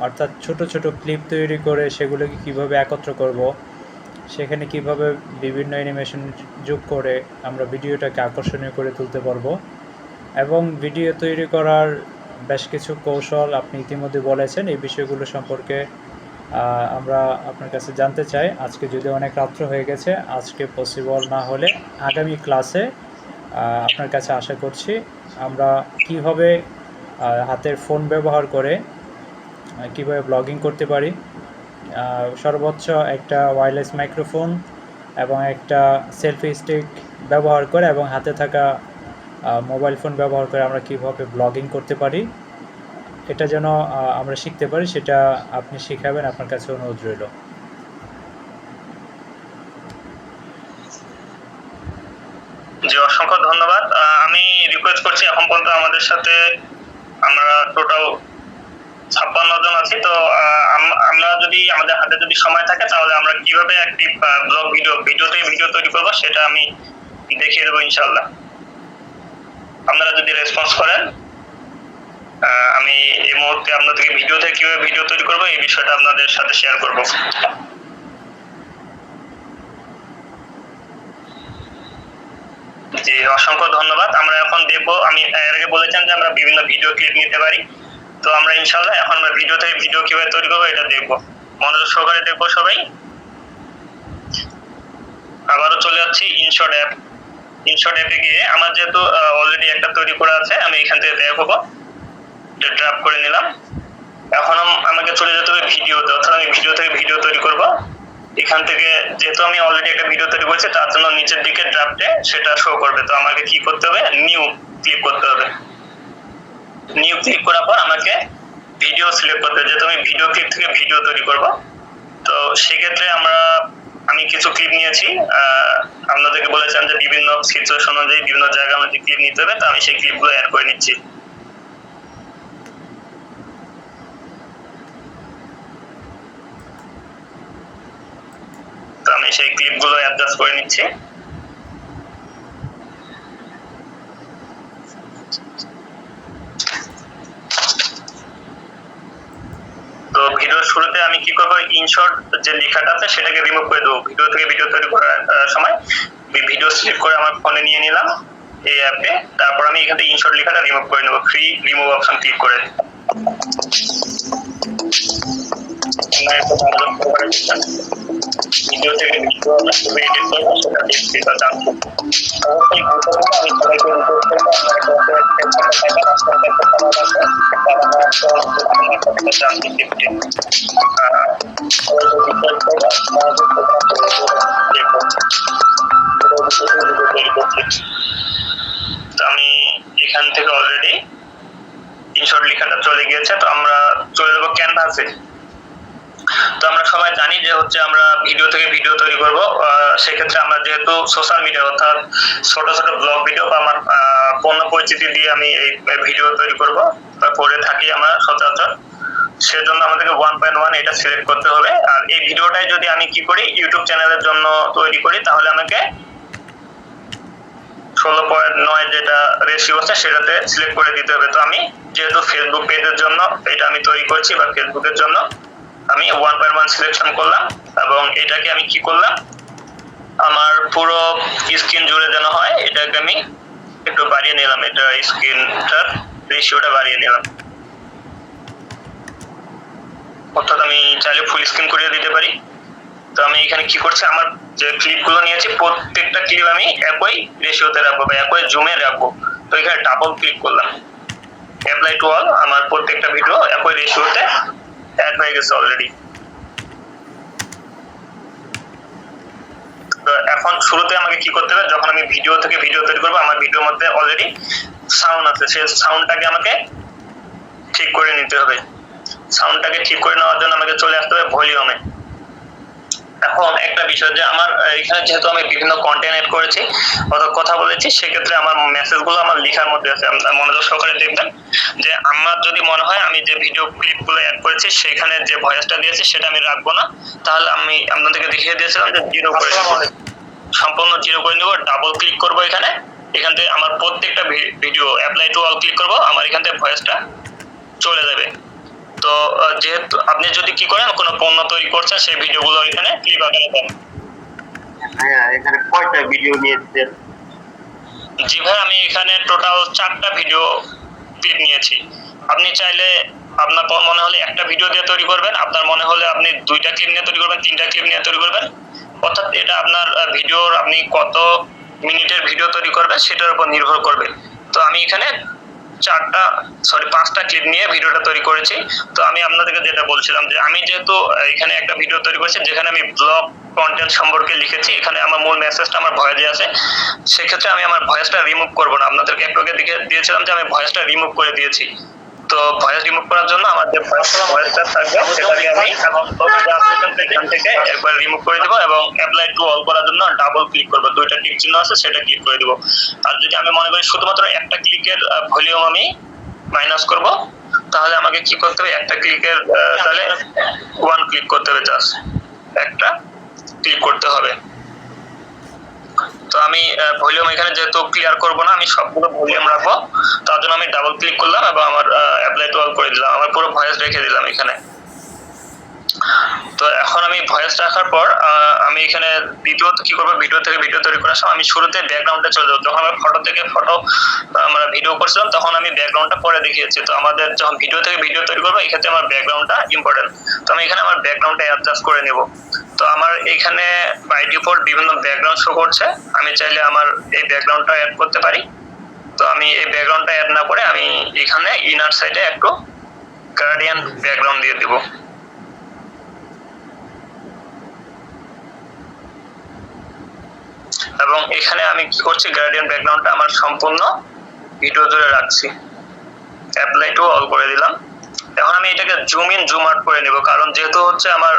অর্থাৎ ছোট ছোট ক্লিপ তৈরি করে সেগুলোকে কিভাবে একত্র করব, সেখানে কিভাবে বিভিন্ন অ্যানিমেশন যোগ করে আমরা ভিডিওটাকে আকর্ষণীয় করে তুলতে পারবো। এবং ভিডিও তৈরি করার বেশ কিছু কৌশল আপনি ইতিমধ্যে বলেছেন, এই বিষয়গুলো সম্পর্কে আমরা আপনার কাছে জানতে চাই। আজকে যদি অনেক রাত্র হয়ে গেছে, আজকে পসিবল না হলে আগামী ক্লাসে আপনার কাছে আশা করছি আমরা কিভাবে হাতের ফোন ব্যবহার করে কিভাবে ব্লগিং করতে পারি, সর্বোচ্চ একটা ওয়্যারলেস মাইক্রোফোন এবং একটা সেলফি স্টিক ব্যবহার করে এবং হাতে থাকা মোবাইল ফোন ব্যবহার করে আমরা কীভাবে ব্লগিং করতে পারি এটা যেন আমরা শিখতে পারি, সেটা আপনি শেখাবেন, আপনার কাছে অনুরোধ রইল। জি, অসংখ্য ধন্যবাদ। আমি রিকোয়েস্ট করছি, এখন পর্যন্ত আমাদের সাথে আমরা টোটাল 56 জন আছি। তো আমরা যদি আমাদের হাতে যদি সময় থাকে তাহলে আমরা কিভাবে একটি ব্লগ ভিডিও তৈরি করবো সেটা আমি দেখিয়ে দেবো ইনশাল্লাহ। আপনারা যদি রেসপন্স করেন, আমি এই মুহূর্তে আপনাদেরকে ভিডিওতে কিভাবে ভিডিও তৈরি করবো এই বিষয়টা আপনাদের সাথে শেয়ার করবো। জি, অসংখ্য ধন্যবাদ। আমরা এখন দেখবো, আমি এর আগে বলেছেন যে আমরা বিভিন্ন ভিডিও ক্লিপ নিতে পারি, তো আমরা ইনশাল্লাহ এখন আমরা ভিডিও থেকে ভিডিও কিভাবে তৈরি করবো এটা দেখবো, মনোযোগ সহকারে দেখবো সবাই। আবারও চলে যাচ্ছি ইনশট অ্যাপে গিয়ে আমার যেহেতু অলরেডি একটা তৈরি করা আছে, আমি এখান থেকে দেখাবো, ড্রাফট করে নিলাম। এখন আমাকে চলে যেতে হবে ভিডিওতে, অর্থাৎ আমি ভিডিও থেকে ভিডিও তৈরি করব। এখান থেকে যেহেতু আমি অলরেডি একটা ভিডিও তৈরি করেছি তার জন্য নিচের দিকে ড্রাফটে সেটা শো করবে, তো আমাকে কি করতে হবে, নিউ ক্লিক করতে হবে। নিউ ক্লিক করার পর আমাকে ভিডিও সিলেক্ট করতে হবে, যেহেতু আমি ভিডিও ক্লিপ থেকে ভিডিও তৈরি করব। তো সেক্ষেত্রে আমি কিছু ক্লিপ নিয়েছি, আপনাদেরকে বলেছিলাম যে বিভিন্ন সিচুয়েশন অনুযায়ী বিভিন্ন জায়গায় আমাদের ক্লিপ নিতে হবে, তো আমি সেই ক্লিপগুলো অ্যাড করে নিচ্ছি। তো আমি সেই ক্লিপগুলো অ্যাডজাস্ট করে নিচ্ছি। তো ভিডিওর শুরুতে আমি কি করবো, ইনশর্ট যে লেখাটা আছে সেটাকে রিমুভ করে দেবো। ভিডিও থেকে ভিডিও তৈরি করার সময় ভিডিও সিলেক্ট করে আমার ফোনে নিয়ে নিলাম এই অ্যাপে, তারপর আমি এখান থেকে ইনশর্ট লেখাটা রিমুভ করে নেবো, ফ্রি রিমুভ অপশন ক্লিক করে। ভিডিও থেকে ভিডিও আমরা কিভাবে এডিট করবো সেটা দেখতে পাচ্ছি। অবশ্যই আমি সবাইকে রিকোয়েস্ট করবো, আমি এখান থেকে অলরেডি ইনশর্ট লেখাটা চলে গিয়েছে। তো আমরা চলে যাবো ক্যানভাসে। তো আমরা সবাই জানি যে হচ্ছে আমরা ভিডিও থেকে ভিডিও তৈরি করব, সেক্ষেত্রে আমরা যেহেতু সোশ্যাল মিডিয়া অর্থাৎ ছোট ছোট ব্লগ ভিডিও বা আমার পণ্য পরিচিতি দিয়ে আমি এই ভিডিও তৈরি করব বা করে থাকি আমরা সচরাচর, সেজন্য আমাদেরকে 1.1 এটা সিলেক্ট করতে হবে। আর এই ভিডিওটাই যদি আমি কি করি, ইউটিউব চ্যানেলের জন্য তৈরি করি, তাহলে আমাকে 16.9 যেটা রেশিও আছে সেটাতে সিলেক্ট করে দিতে হবে। তো আমি যেহেতু ফেসবুক পেজের জন্য এটা আমি তৈরি করছি বা ফেসবুকের জন্য, আমি 1.1 সিলেকশন করলাম এবং এটাকে আমি কি করলাম, আমার পুরো স্ক্রিন জুড়ে যেন হয় এটাকে আমি একটু বাড়িয়ে নিলাম, এটা স্ক্রিনটার রেশিওটা বাড়িয়ে নিলাম। অর্থাৎ আমি চাইলে ফুল স্ক্রিন করে দিতে পারি। তো আমি এখানে কি করছি, আমার যে ক্লিপগুলো নিয়েছি প্রত্যেকটা ক্লিপ আমি একই রেশিওতে রাখবো বা একই জুমে রাখবো। তো এখানে ডাবল ক্লিক করলাম, অ্যাপ্লাই টু অল, আমার প্রত্যেকটা ভিডিও একই রেশিওতে অ্যাড হয়ে গেছে অলরেডি। তো এখন শুরুতে আমাকে কি করতে হবে, যখন আমি ভিডিও থেকে ভিডিও তৈরি করবো, আমার ভিডিওর মধ্যে অলরেডি সাউন্ড আছে, সেই সাউন্ডটাকে আমাকে ঠিক করে নিতে হবে। সাউন্ডটাকে ঠিক করে নেওয়ার জন্য আমাকে চলে আসতে হবে ভলিউমে। এখন একটা বিষয় যে আমার এখানে যেহেতু আমি বিভিন্ন কন্টেন্ট এড করেছি অথবা কথা বলেছি, সেক্ষেত্রে আমার মেসেজগুলো আমার লেখার মধ্যে আছে। আপনারা মনোযোগ সহকারে দেখবেন যে আমার যদি মনে হয় আমি যে ভিডিও ক্লিপগুলো অ্যাড করেছি সেখানে যে ভয়েসটা দিয়েছি সেটা আমি রাখবো না, তাহলে আমি আপনাদেরকে দেখিয়ে দিয়েছিলাম যে 0 করে দেবো, সম্পূর্ণ 0 করে নেবো। ডাবল ক্লিক করবো এখান থেকে আমার প্রত্যেকটা video apply to all click করবো, আমার এখান থেকে ভয়েসটা চলে যাবে। তো যেহেতু আপনি যদি কি করেন, কোনো পণ্য তৈরি করছেন সেই ভিডিওগুলো এখানে ক্লিপ আকারে দেন। হ্যাঁ, এখানে কয়টা ভিডিও নিয়েছেন? জি ভাই, আমি এখানে টোটাল 4টা ভিডিও ক্লিপ নিয়েছি। আপনি চাইলে আপনার মনে হলে একটা ভিডিও দিয়ে তৈরি করবেন, আপনার মনে হলে আপনি 2টা ক্লিপ নিয়ে তৈরি করবেন, 3টা ক্লিপ নিয়ে তৈরি করবেন, অর্থাৎ এটা আপনার ভিডিওর আপনি কত মিনিটের ভিডিও তৈরি করবেন সেটার উপর নির্ভর করবে। তো আমি এখানে পাঁচটা ক্লিপ নিয়ে ভিডিওটা তৈরি করেছি। তো আমি আপনাদেরকে যেটা বলছিলাম যে আমি যেহেতু এখানে একটা ভিডিও তৈরি করেছি যেখানে আমি ব্লগ কন্টেন্ট সম্পর্কে লিখেছি, এখানে আমার মূল মেসেজটা আমার ভয়েসে আছে, সেক্ষেত্রে আমি আমার ভয়েসটা রিমুভ করবো না। আপনাদেরকে একটু আগে দিয়েছিলাম যে আমি ভয়েসটা রিমুভ করে দিয়েছি। তো ভয়েস রিমুভ করার জন্য আমার যে ভয়েসটা থাকবে সেটাকে আমি এখান থেকে একবার রিমুভ করে দেবো এবং অ্যাপ্লাই টু অল করার জন্য ডাবল ক্লিক করবো, দুইটা টিক চিহ্ন আছে সেটা ক্লিক করে দেবো। আর যদি আমি মনে করি শুধুমাত্র একটা ক্লিকের ভলিউম আমি মাইনাস করব, তাহলে আমাকে কি করতে হবে, একটা ক্লিকের তাহলে ওয়ান ক্লিক করতে হবে, জাস্ট একটা ক্লিক করতে হবে। তো আমি ভলিউম এখানে যেহেতু ক্লিয়ার করব না, আমি সবগুলো ভলিউম রাখবো, তার জন্য আমি ডাবল ক্লিক করলাম এবং আমার অ্যাপ্লাই টু অল করে দিলাম, আমার পুরো ভয়েস রেখে দিলাম এখানে। তো এখন আমি ভয়েস রাখার পর আমি এখানে দ্বিতীয়ত কি করবো, ভিডিও থেকে ভিডিও তৈরি করার সময় আমি শুরুতে ব্যাকগ্রাউন্ডে চলে যাবো। যখন আমি ফটো থেকে ফটো আমরা ভিডিও করছিলাম তখন আমি ব্যাকগ্রাউন্ডটা পরে দেখিয়েছি। তো আমাদের যখন ভিডিও থেকে ভিডিও তৈরি করবো এক্ষেত্রে আমার ব্যাকগ্রাউন্ডটা ইম্পর্টেন্ট। তো আমি এখানে আমার ব্যাকগ্রাউন্ডটা অ্যাডজাস্ট করে নেব। তো আমার এখানে বাই ডিফল্ট বিভিন্ন ব্যাকগ্রাউন্ড শো করছে, আমি চাইলে আমার এই ব্যাকগ্রাউন্ডটা অ্যাড করতে পারি। তো আমি এই ব্যাকগ্রাউন্ডটা অ্যাড না করে আমি এখানে ইনার সাইডে একটু গার্ডিয়ান ব্যাকগ্রাউন্ড দিয়ে দিব। এবং এখানে আমি কি করছি, গার্ডিয়ান ব্যাকগ্রাউন্ডটা আমার সম্পূর্ণ ভিডিও জুড়ে রাখছি, অ্যাপ্লাই টু অল করে দিলাম। এখন আমি এটাকে জুম ইন জুম আউট করে নেব, কারণ যেহেতু হচ্ছে আমার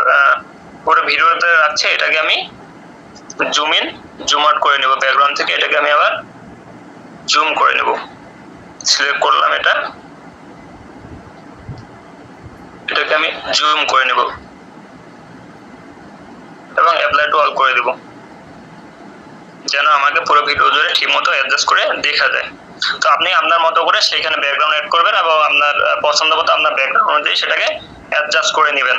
পুরো ভিডিওতে রাখছে, এটাকে আমি জুম ইন জুম আউট করে নেব ব্যাকগ্রাউন্ড থেকে। এটাকে আমি আবার জুম করে নেব, সিলেক্ট করলাম এটাকে আমি জুম করে নেব এবং অ্যাপ্লাই টু অল করে দেব, যেন আমাকে পুরো ভিডিও জুড়ে ঠিকমতো অ্যাডজাস্ট করে দেখা যায়। তো আপনি আপনার মতো করে সেখানে ব্যাকগ্রাউন্ড অ্যাড করবেন এবং আপনার পছন্দ মতো আপনার ব্যাকগ্রাউন্ড অনুযায়ী সেটাকে অ্যাডজাস্ট করে নেবেন।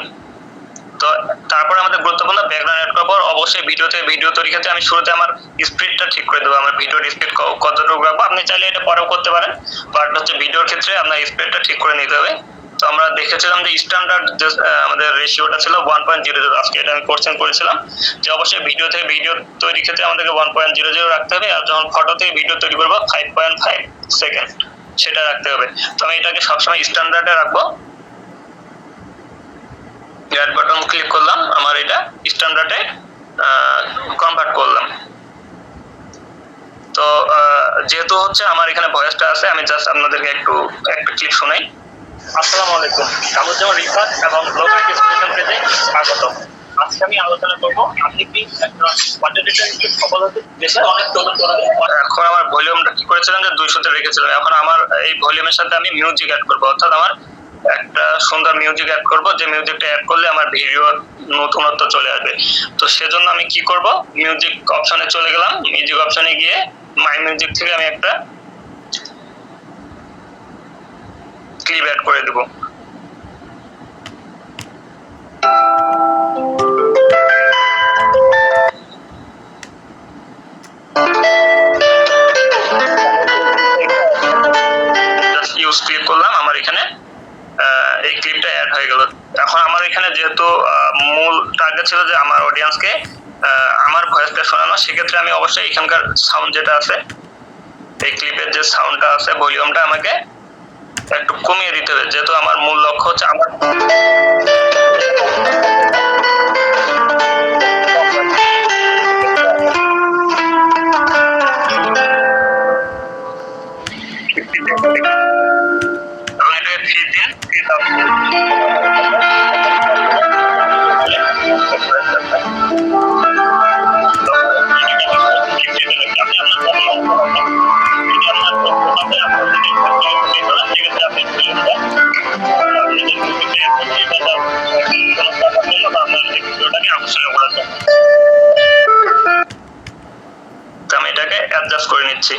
তো তারপরে আমাদের গুরুত্বপূর্ণ ব্যাকগ্রাউন্ড অ্যাড করার পর অবশ্যই ভিডিও তৈরি ক্ষেত্রে আমি শুরুতে আমার স্পিডটা ঠিক করে দেবো, আমার ভিডিওর স্পিড কতটুকু রাখবো। আপনি চাইলে এটা পরেও করতে পারেন, বাট হচ্ছে ভিডিওর ক্ষেত্রে আপনার স্পিডটা ঠিক করে নিতে হবে। তো আমরা দেখেছিলাম যে স্ট্যান্ডার্ড আমাদের রেশিওটা ছিল 1.00, আজকে এটা আমি কোশ্চেন করেছিলাম যে অবশ্যই ভিডিও থেকে ভিডিও তৈরির ক্ষেত্রে আমাদেরকে 1.00 রাখতে হবে, আর যখন ফটো থেকে ভিডিও তৈরি করবো 5.5 সেকেন্ড সেটা রাখতে হবে। তো আমি এটাকে সবসময় স্ট্যান্ডার্ডে রাখবো, অ্যাড বাটন ক্লিক করলাম, আমার এটা স্ট্যান্ডার্ডে কনভার্ট করলাম। তো যেহেতু হচ্ছে আমার এখানে ভয়েসটা আছে, আমি জাস্ট আপনাদেরকে একটা ক্লিপ শোনাই। আসসালামু আলাইকুম, কামরুজ্জামান রিফাত এবং ব্লগার এক্সপ্রেশন পেজে স্বাগত। আজকে আমি আলোচনা করব আপনি কি সফল হতে দেশের অনেক তরুণ তরুণী। এখন আমার ভলিউমটা কি করেছিলাম যে 200 তে রেখেছিলাম, এখন আমার এই ভলিউমের সাথে আমি মিউজিক অ্যাড করব, অর্থাৎ আমার একটা সুন্দর মিউজিক অ্যাড করব, যে মিউজিকটা অ্যাড করলে আমার ভিডিও নতুনত্ব চলে আসবে। তো সেজন্য আমি কি করব, মিউজিক অপশনে চলে গেলাম, মিউজিক অপশনে গিয়ে মাই মিউজিক থেকে আমি একটা ক্লিপ অ্যাড করে দেব। ইউজ ক্লিক করলাম, আমার এখানে এই ক্লিপটা অ্যাড হয়ে গেল। এখন আমার এখানে যেহেতু মূল টার্গেট ছিল যে আমার অডিয়েন্সকে আমার ভয়েসটা শোনানো, সেক্ষেত্রে আমি অবশ্যই এখানকার সাউন্ড যেটা আছে, এই ক্লিপের যে সাউন্ডটা আছে ভলিউমটা আমাকে একটু কমিয়ে দিতে হবে, যেহেতু আমার মূল লক্ষ্য হচ্ছে আমার এবং এটা ফিট দিন আমি এটাকে অ্যাডজাস্ট করে নিচ্ছি।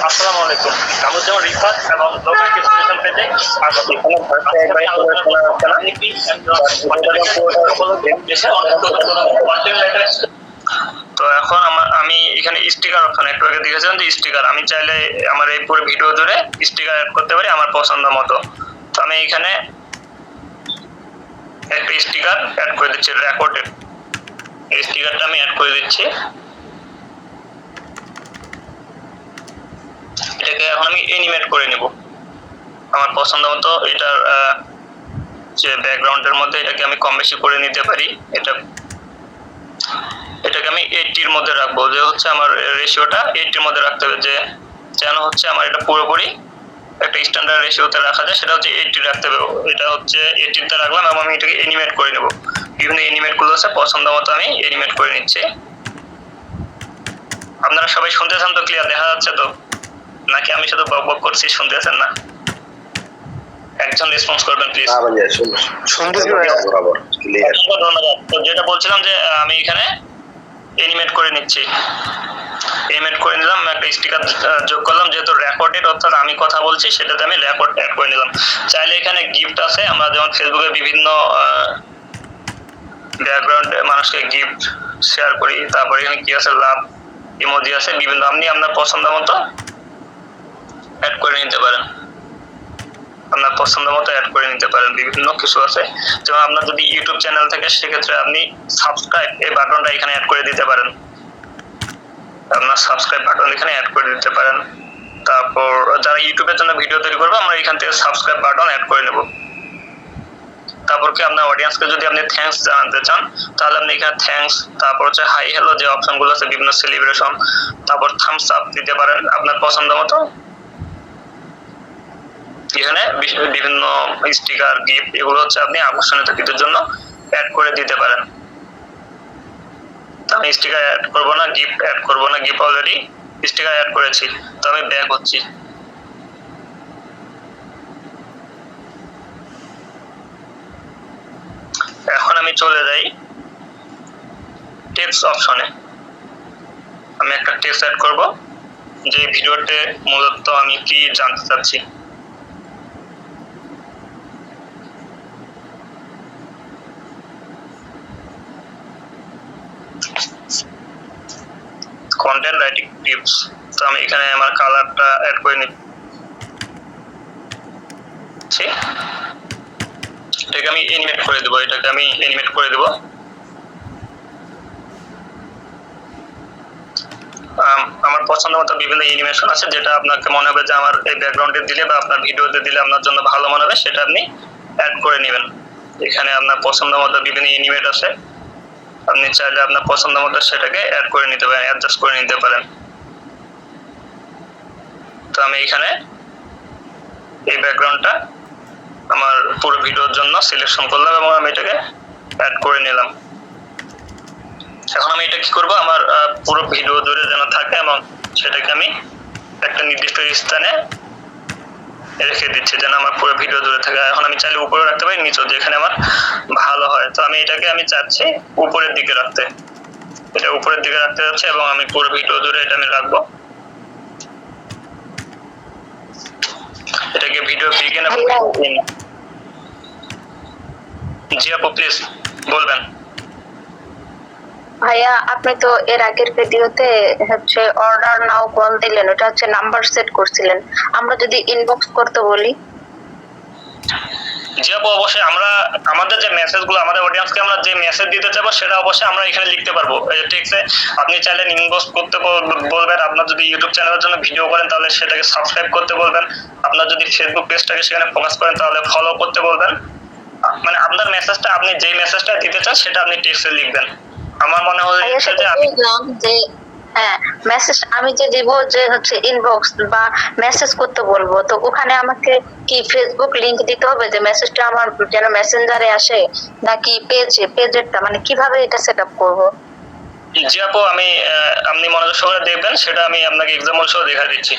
আসসালামু আলাইকুম, কামরুজ্জামান রিফাত এবং ব্লগার এক্সপ্রেশন পেজে স্বাগত। তো এখন আমি এখানে স্টিকার অপশন একটু আগে দেখেছিলাম যে স্টিকার, আমি চাইলে আমার এই পুরো ভিডিও জুড়ে স্টিকার অ্যাড করতে পারি আমার পছন্দ মতো। তো আমি এখানে একটা স্টিকার অ্যাড করে দিচ্ছি, রেকর্ডেড এই স্টিকারটা আমি অ্যাড করে দিচ্ছি। এটাকে এখন আমি অ্যানিমেট করে নিব আমার পছন্দ মতো। এটার যে ব্যাকগ্রাউন্ডের মধ্যে এটাকে আমি কম বেশি করে নিতে পারি। এটাকে আমি 80 এর মধ্যে রাখবো, যে হচ্ছে আমার রেশিওটা 80 এর মধ্যে রাখতে হবে, যে যেন হচ্ছে আমার এটা পুরোপুরি একটা স্ট্যান্ডার্ড রেশিওতে রাখা যায়, সেটা হচ্ছে 80 রাখতে হবে। এটা হচ্ছে 80 তে রাখলাম এবং আমি এটাকে অ্যানিমেট করে নেব। বিভিন্ন অ্যানিমেটগুলো আছে, পছন্দ মতো আমি অ্যানিমেট করে নিচ্ছি। আপনারা সবাই শুনতেছেন তো? ক্লিয়ার দেখা যাচ্ছে তো, নাকি আমি শুধু বক বক করছি শুনতেছেন না? একজন রেসপন্স করবেন প্লিজ। হ্যাঁ ভাইয়া শুনতেছি ভাইয়া বরাবর ক্লিয়ার। ধন্যবাদ। তো যেটা বলছিলাম যে আমি এখানে অ্যানিমেট করে নিচ্ছি, অ্যানিমেট করে নিলাম, একটা স্টিকার যোগ করলাম, যেহেতু রেকর্ডেড অর্থাৎ আমি কথা বলছি সেটাতে আমি রেকর্ড অ্যাড করে নিলাম। চাইলে এখানে গিফট আছে, আমরা যেমন ফেসবুকে বিভিন্ন ব্যাকগ্রাউন্ডে মানুষকে গিফট শেয়ার করি, তারপরে এখানে কি আছে লাভ ইমোজি আছে, বিভিন্ন আপনি আপনার পছন্দ মতো অ্যাড করে নিতে পারেন, আপনার পছন্দ মতো অ্যাড করে নিতে পারেন। বিভিন্ন কিছু আছে, যেমন আপনার যদি ইউটিউব চ্যানেল থাকে সেক্ষেত্রে আপনি সাবস্ক্রাইব এই বাটনটা এখানে অ্যাড করে দিতে পারেন, আপনার সাবস্ক্রাইব বাটন এখানে অ্যাড করে দিতে পারেন। তারপর যারা ইউটিউবের জন্য ভিডিও তৈরি করবে আমরা এখান থেকে সাবস্ক্রাইব বাটন অ্যাড করে নেব। তারপর কি আপনার অডিয়েন্সকে যদি আপনি থ্যাঙ্কস জানাতে চান তাহলে আপনি এখানে থ্যাঙ্কস, তারপর হচ্ছে হাই হ্যালো যে অপশনগুলো আছে, বিভিন্ন সেলিব্রেশন, তারপর থামস আপ দিতে পারেন আপনার পছন্দ মতো। এখানে বিভিন্ন স্টিকার গিফট এগুলো হচ্ছে আপনি আকর্ষণীয়তার জন্য অ্যাড করে দিতে পারেন। আমি স্টিকার অ্যাড করব না, গিফট অ্যাড করব না, গিফট অলরেডি স্টিকার অ্যাড করেছি। তো আমি ব্যাক হচ্ছি। এখন আমি চলে যাই টেক্সট অপশনে। আমি একটা টেক্সট অ্যাড করব, যে ভিডিওতে মূলত আমি কি জানতে চাচ্ছি। Content writing tips. তো আমি এখানে আমার কালারটা অ্যাড করে নিচ্ছি, এটাকে আমি অ্যানিমেট করে দেব, এটাকে আমি অ্যানিমেট করে দেব। আমার পছন্দ মতো বিভিন্ন অ্যানিমেশন আছে, যেটা আপনাকে মনে হবে যে আমার এই ব্যাকগ্রাউন্ডে দিলে বা আপনার ভিডিওতে দিলে আপনার জন্য ভালো মনে হবে, সেটা আপনি অ্যাড করে নেবেন। এখানে আপনার পছন্দ মতো বিভিন্ন অ্যানিমেট আছে, আপনি চাইলে আপনার পছন্দ মতো সেটাকে অ্যাড করে নিতে পারেন, অ্যাডজাস্ট করে নিতে পারেন। তো আমি এখানে এই ব্যাকগ্রাউন্ডটা আমার পুরো ভিডিওর জন্য সিলেকশন করলাম এবং আমি এটাকে অ্যাড করে নিলাম। এখন আমি এটা কি করব, আমার পুরো ভিডিও জুড়ে যেন থাকে এবং সেটাকে আমি একটা নির্দিষ্ট স্থানে রেখে দিচ্ছি যেন আমার পুরো ভিডিও জুড়ে থাকে। এখন আমি চাইলে উপরে রাখতে পারি, নিচেও, যেখানে আমার ভালো হয়। তো আমি এটাকে আমি চাচ্ছি উপরের দিকে রাখতে, এটা উপরের দিকে রাখতে যাচ্ছে এবং আমি পুরো ভিডিও জুড়ে এটা আমি রাখবো। এটাকে ভিডিও বিগিন। জি আপু প্লিজ বলবেন। ভাইয়া আপনি তো এর আগের ভিডিওতে হচ্ছে অর্ডার নাও কল দিলেন, ওটা হচ্ছে নাম্বার সেট করছিলেন, আমরা যদি ইনবক্স করতে বলি? জি আপু অবশ্যই, আমরা আমাদের যে মেসেজগুলো আমাদের অডিয়েন্সকে আমরা যে মেসেজ দিতে চাইবো সেটা অবশ্যই আমরা এখানে লিখতে পারবো। এই টেক্সটে আপনি চাইলে ইনবক্স করতে বলবেন, আপনার যদি ইউটিউব চ্যানেলের জন্য ভিডিও করেন তাহলে সেটাকে সাবস্ক্রাইব করতে বলবেন, আপনার যদি ফেসবুক পেজটাকে সেখানে ফোকাস করেন তাহলে ফলো করতে বলবেন। মানে আপনার মেসেজটা, আপনি যেই মেসেজটা দিতে চান সেটা আপনি টেক্সটে লিখবেন। আমার মনে হচ্ছে যে আমি হ্যাঁ, মেসেজ আমি যে দিব যে হচ্ছে ইনবক্স বা মেসেজ করতে বলবো, তো ওখানে আমাকে কি ফেসবুক লিংক দিতে হবে যে মেসেজটা আমার যেন মেসেঞ্জারে আসে, নাকি পেজেরটা, মানে কিভাবে এটা সেটআপ করব? জি আপু, আমি আপনি মনোযোগ সহকারে দেখবেন, সেটা আমি আপনাকে এক্সাম্পল সহ দেখা দিচ্ছি।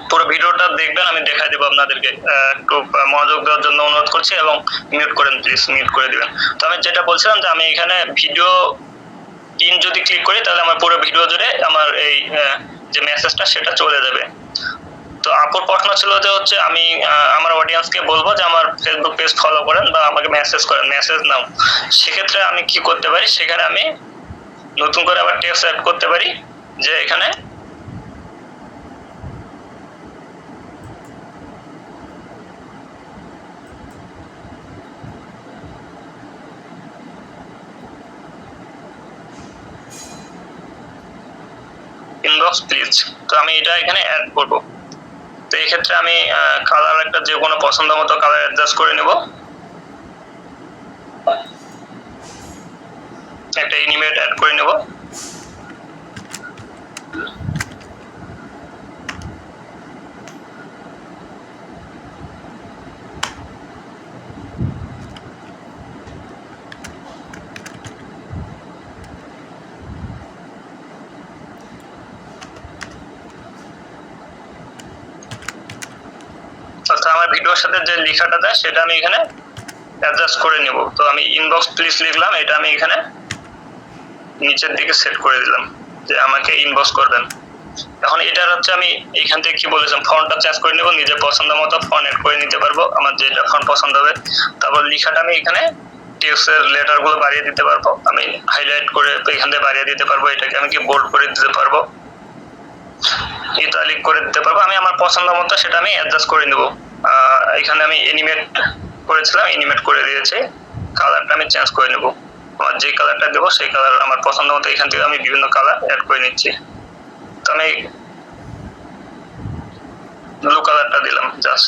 পুরো ভিডিওটা দেখবেন, আমি দেখাই দিব আপনাদেরকে। একটু মনোযোগ দেওয়ার জন্য অনুরোধ করছি এবং মিউট করেন প্লিজ, মিউট করে দিবেন। তো আমি যেটা বলছিলাম যে আমি এখানে ভিডিও ইন যদি ক্লিক করি তাহলে আমার পুরো ভিডিও জুড়ে আমার এই যে মেসেজটা সেটা চলে যাবে। তো আপুর প্রশ্ন ছিল যে হচ্ছে আমি আমার অডিয়েন্সকে বলবো যে আমার ফেসবুক পেজ ফলো করেন বা আমাকে মেসেজ করেন, মেসেজ নাও। সেক্ষেত্রে আমি কি করতে পারি, সেখানে আমি নতুন করে আবার টেক্সট অ্যাড করতে পারি, যে এখানে ইনবক্স ইনবক্স প্লিজ। তো আমি এটা এখানে অ্যাড করব। তো এই ক্ষেত্রে আমি কালার একটা যে কোনো পছন্দ মতো কালার অ্যাডজাস্ট করে নেব, একটা এনিমেট অ্যাড করে নেব। অর্থাৎ আমার ভিডিওর সাথে যে লেখাটা দেয় সেটা আমি এখানে অ্যাডজাস্ট করে নেব। তো আমি ইনবক্স প্লিজ লিখলাম, এটা আমি এখানে নিচের দিকে সেট করে দিলাম যে আমাকে ইনবক্স করবেন। এখন এটার হচ্ছে আমি এখান থেকে কি বলেছিলাম, ফন্টটা চেঞ্জ করে নেব, নিজের পছন্দ মতো ফন্ট অ্যাড করে নিতে পারবো, আমার যেটা ফন্ট পছন্দ হবে। তারপর লেখাটা আমি এখানে টেক্সটের লেটারগুলো বাড়িয়ে দিতে পারবো, আমি হাইলাইট করে এখান থেকে বাড়িয়ে দিতে পারবো, এটাকে আমি কি বোল্ড করে দিতে পারবো, ইটালিক করে দিতে পারবো। আমি আমার পছন্দ মতো সেটা আমি অ্যাডজাস্ট করে নেব। এখানে আমি এনিমেট করেছিলাম, এনিমেট করে দিয়েছি। কালারটা আমি চেঞ্জ করে নেব, আমার যে কালারটা দেবো সেই কালার আমার পছন্দ মতো এখান থেকে আমি বিভিন্ন কালার অ্যাড করে নিচ্ছি। তো আমি ব্লু কালারটা দিলাম জাস্ট।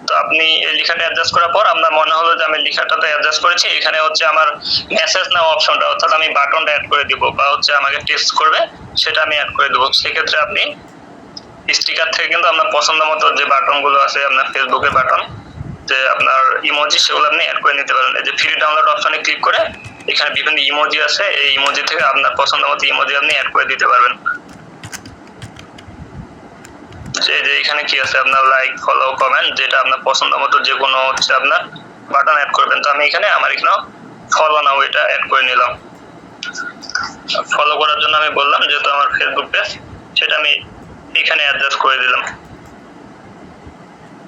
তো আপনি এই লেখাটা অ্যাডজাস্ট করার পর আপনার মনে হলো যে আমি লেখাটাতে অ্যাডজাস্ট করেছি, এখানে হচ্ছে আমার মেসেজ নাও অপশনটা, অর্থাৎ আমি বাটনটা অ্যাড করে দিব, বা হচ্ছে আমাকে টেক্সট করবে সেটা আমি অ্যাড করে দেবো। সেক্ষেত্রে আপনি স্টিকার থেকে কিন্তু আপনার পছন্দ মতো যে বাটনগুলো আছে, আপনার ফেসবুকের বাটন, যে আপনার ইমোজি, সেগুলো আপনি অ্যাড করে নিতে পারেন। এই যে ফ্রি ডাউনলোড অপশনে ক্লিক করে এখানে বিভিন্ন ইমোজি আছে, এই ইমোজি থেকে আপনার পছন্দ মতো ইমোজি আপনি অ্যাড করে দিতে পারবেন। যে এখানে কি আছে, আপনার লাইক, ফলো, কমেন্ট, যেটা আপনার পছন্দ মতো যে কোনো হচ্ছে আপনার বাটন অ্যাড করবেন। তো আমি এখানে আমার এখানে ফলো নাও এটা অ্যাড করে নিলাম। ফলো করার জন্য আমি বললাম যেহেতু আমার ফেসবুক পেজ, সেটা আমি এখানে অ্যাডজাস্ট করে দিলাম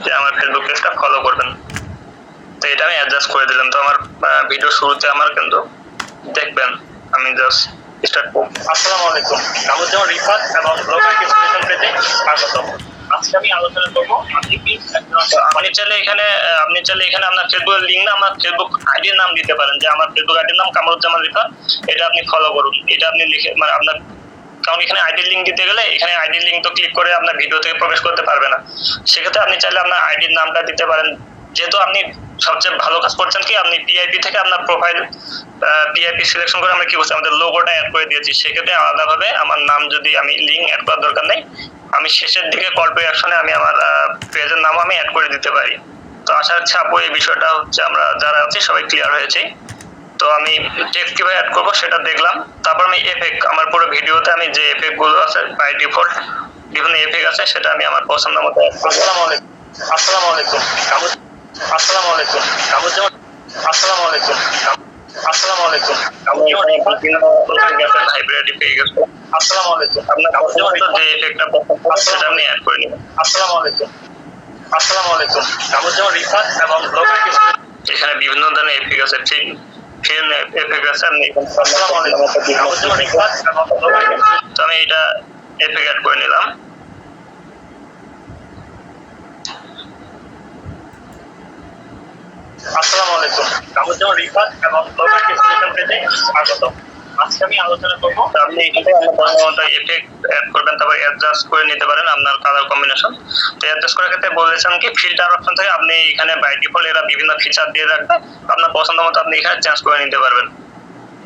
যে আমার ফেসবুক পেজটা ফলো করবেন। তো এটা আমি অ্যাডজাস্ট করে দিলাম। তো আমার ভিডিও শুরুতে আমার কিন্তু দেখবেন, আমি জাস্ট স্টার্ট করব। আসসালামু আলাইকুম, কামরুজ্জামান রিফাত এবং ব্লগার ক্রিয়েশন পেজে স্বাগতম। আজকে আমি আলোচনা করব আপনি চাইলে এখানে আপনার ফেসবুকের লিংক না, আমার ফেসবুক আইডির নাম দিতে পারেন, যে আমার ফেসবুক আইডির নাম কামরুজ্জামান রিফাত, এটা আপনি ফলো করুন। এটা আপনি লিখে মানে আপনার, কারণ এখানে আইডির লিঙ্ক দিতে গেলে এখানে আইডির লিঙ্ক তো ক্লিক করে আপনার ভিডিও থেকে প্রবেশ করতে পারবে না। সেক্ষেত্রে আপনি চাইলে আপনার আইডির নামটা দিতে পারেন। যেহেতু আপনি সবচেয়ে ভালো কাজ করছেন কি, আপনি পিআইপি থেকে আপনার প্রোফাইল পিআইপি সিলেকশন করে আমরা কি করছি, আমাদের লোগোটা অ্যাড করে দিয়েছি। সেক্ষেত্রে আলাদাভাবে আমার নাম যদি আমি লিঙ্ক অ্যাড করার দরকার নেই, আমি শেষের দিকে কল টু অ্যাকশনে আমি আমার পেজের নাম আমি অ্যাড করে দিতে পারি। তো আশা রাখছি আপু এই বিষয়টা হচ্ছে আমরা যারা আছি সবাই ক্লিয়ার হয়েছে। তো আমি টেক্সট কিভাবে অ্যাড করবো সেটা দেখলাম। তারপর আমি এফেক্ট, আমার পুরো ভিডিওতে আমি যে এফেক্ট গুলো আছে বাই ডিফল্ট বিভিন্ন এফেক্ট আছে, সেটা আমি আমার পছন্দ মতো। আসসালামু আলাইকুম, আসসালামু আলাইকুম, আসসালামু আলাইকুম, কামরুজ্জামান, আসসালামু আলাইকুম, আসসালামু আলাইকুম, হাইব্রিড পেয়ে গেছে। আসসালামু আলাইকুম, আপনার কামরুজ্জামান যে এফেক্টটা সেটা আপনি অ্যাড করে নিন। আসসালামু আলাইকুম, আসসালামু আলাইকুম, কামরুজ্জামান রিফাত এবং ব্লগার ক্রিয়েশন, এখানে বিভিন্ন ধরনের এফেক্ট আছে, ফিল্ম এফেক্ট আছে। আপনি আসসালামু আলাইকুম, কামরুজ্জামান রিফাত এবং ব্লগার ক্রিয়েশন, তো আমি এটা এফেক্ট অ্যাড করে নিলাম। আসসালামু আলাইকুম, কামরুজ্জামান রিফাত এবং ব্লগার ক্রিয়েশন পেজে স্বাগতম। আজকে আমি আলোচনা করব, আপনি এখানে আপনার এফেক্ট অ্যাড করবেন, তারপর অ্যাডজাস্ট করে নিতে পারেন আপনার কালার কম্বিনেশন। তো অ্যাডজাস্ট করার ক্ষেত্রে বলেছেন কি ফিল্টার অপশন থেকে আপনি এখানে বাই ডিফল্ট এরা বিভিন্ন ফিচার দিয়ে রাখবে, আপনার পছন্দ মতো আপনি এখানে চেঞ্জ করে নিতে পারবেন।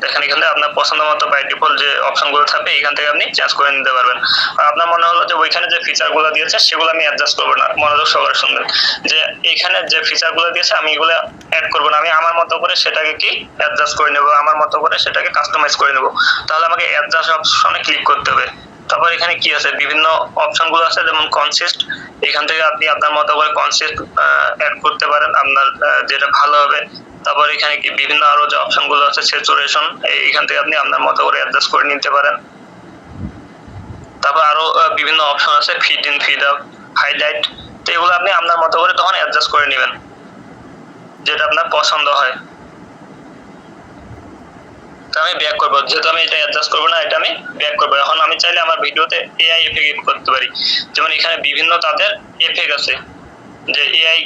দেখেন এখানে আপনার পছন্দ মতো বাই ডিফল্ট যে অপশনগুলো থাকবে এখান থেকে আপনি চেঞ্জ করে নিতে পারবেন। আর আপনার মনে হলো যে ওইখানে যে ফিচারগুলো দিয়েছে সেগুলো আমি অ্যাডজাস্ট করবো না, মনোযোগ সহকারে শুনবেন, যে এখানে যে ফিচারগুলো দিয়েছে আমি এগুলো অ্যাড করবো না, আমি আমার মতো করে সেটাকে কি অ্যাডজাস্ট করে নেবো, আমার মতো করে সেটাকে কাস্টমাইজ করে নেবো। তাহলে আমাকে অ্যাডজাস্ট অপশনে ক্লিক করতে হবে। তারপর এখানে কি আছে, বিভিন্ন অপশনগুলো আছে, যেমন কনসিস্ট, এখান থেকে আপনি আপনার মতো করে কনসিস্ট অ্যাড করতে পারেন, আপনার যেটা ভালো হবে। তারপর এখানে কি বিভিন্ন আরো যে অপশনগুলো আছে, স্যাচুরেশন, এখান থেকে আপনি আপনার মতো করে অ্যাডজাস্ট করে নিতে পারেন। তারপর আরো বিভিন্ন অপশন আছে, feed in, feed out, highlight, তো এগুলো আপনি আপনার মতো করে তখন অ্যাডজাস্ট করে নেবেন যেটা আপনার পছন্দ হয়। তো আমি ব্যাক করবো, যেহেতু আমি এটা অ্যাডজাস্ট করবো না, এটা আমি ব্যাক করবো। এখন আমি চাইলে আমার ভিডিওতে এআই এফেক্ট করতে পারি, যেমন এখানে বিভিন্ন তাদের এফেক্ট আছে, যে এআই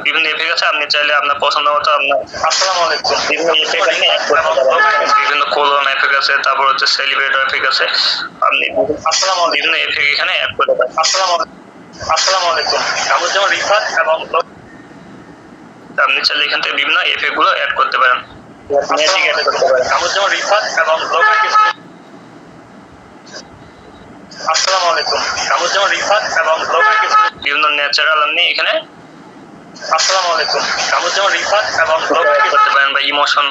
বিভিন্ন এফেক্ট আছে, আপনি চাইলে আপনার পছন্দ মতো আপনার আসসালামু আলাইকুম বিভিন্ন এফেক্ট আপনি অ্যাড করতে পারেন। বিভিন্ন কোলন এফেক্ট আছে, তারপর হচ্ছে সেলিব্রেট এফেক্ট আছে, আপনি আসসালামু আলাইকুম বিভিন্ন এফেক্ট এখানে অ্যাড করতে পারেন। আসসালামু আলাইকুম যেমন রিফাত এবং আপনি চাইলে এখান থেকে বিভিন্ন এফেক্ট গুলো অ্যাড করতে পারেন, ম্যাজিক অ্যাড করতে পারেন। যেমন রিফাত এবং আসসালামু আলাইকুম যেমন রিফাত এবং বিভিন্ন ন্যাচারাল আপনি এখানে আসসালামু আলাইকুম যেমন রিফাত এবং করতে পারেন, বা ইমোশন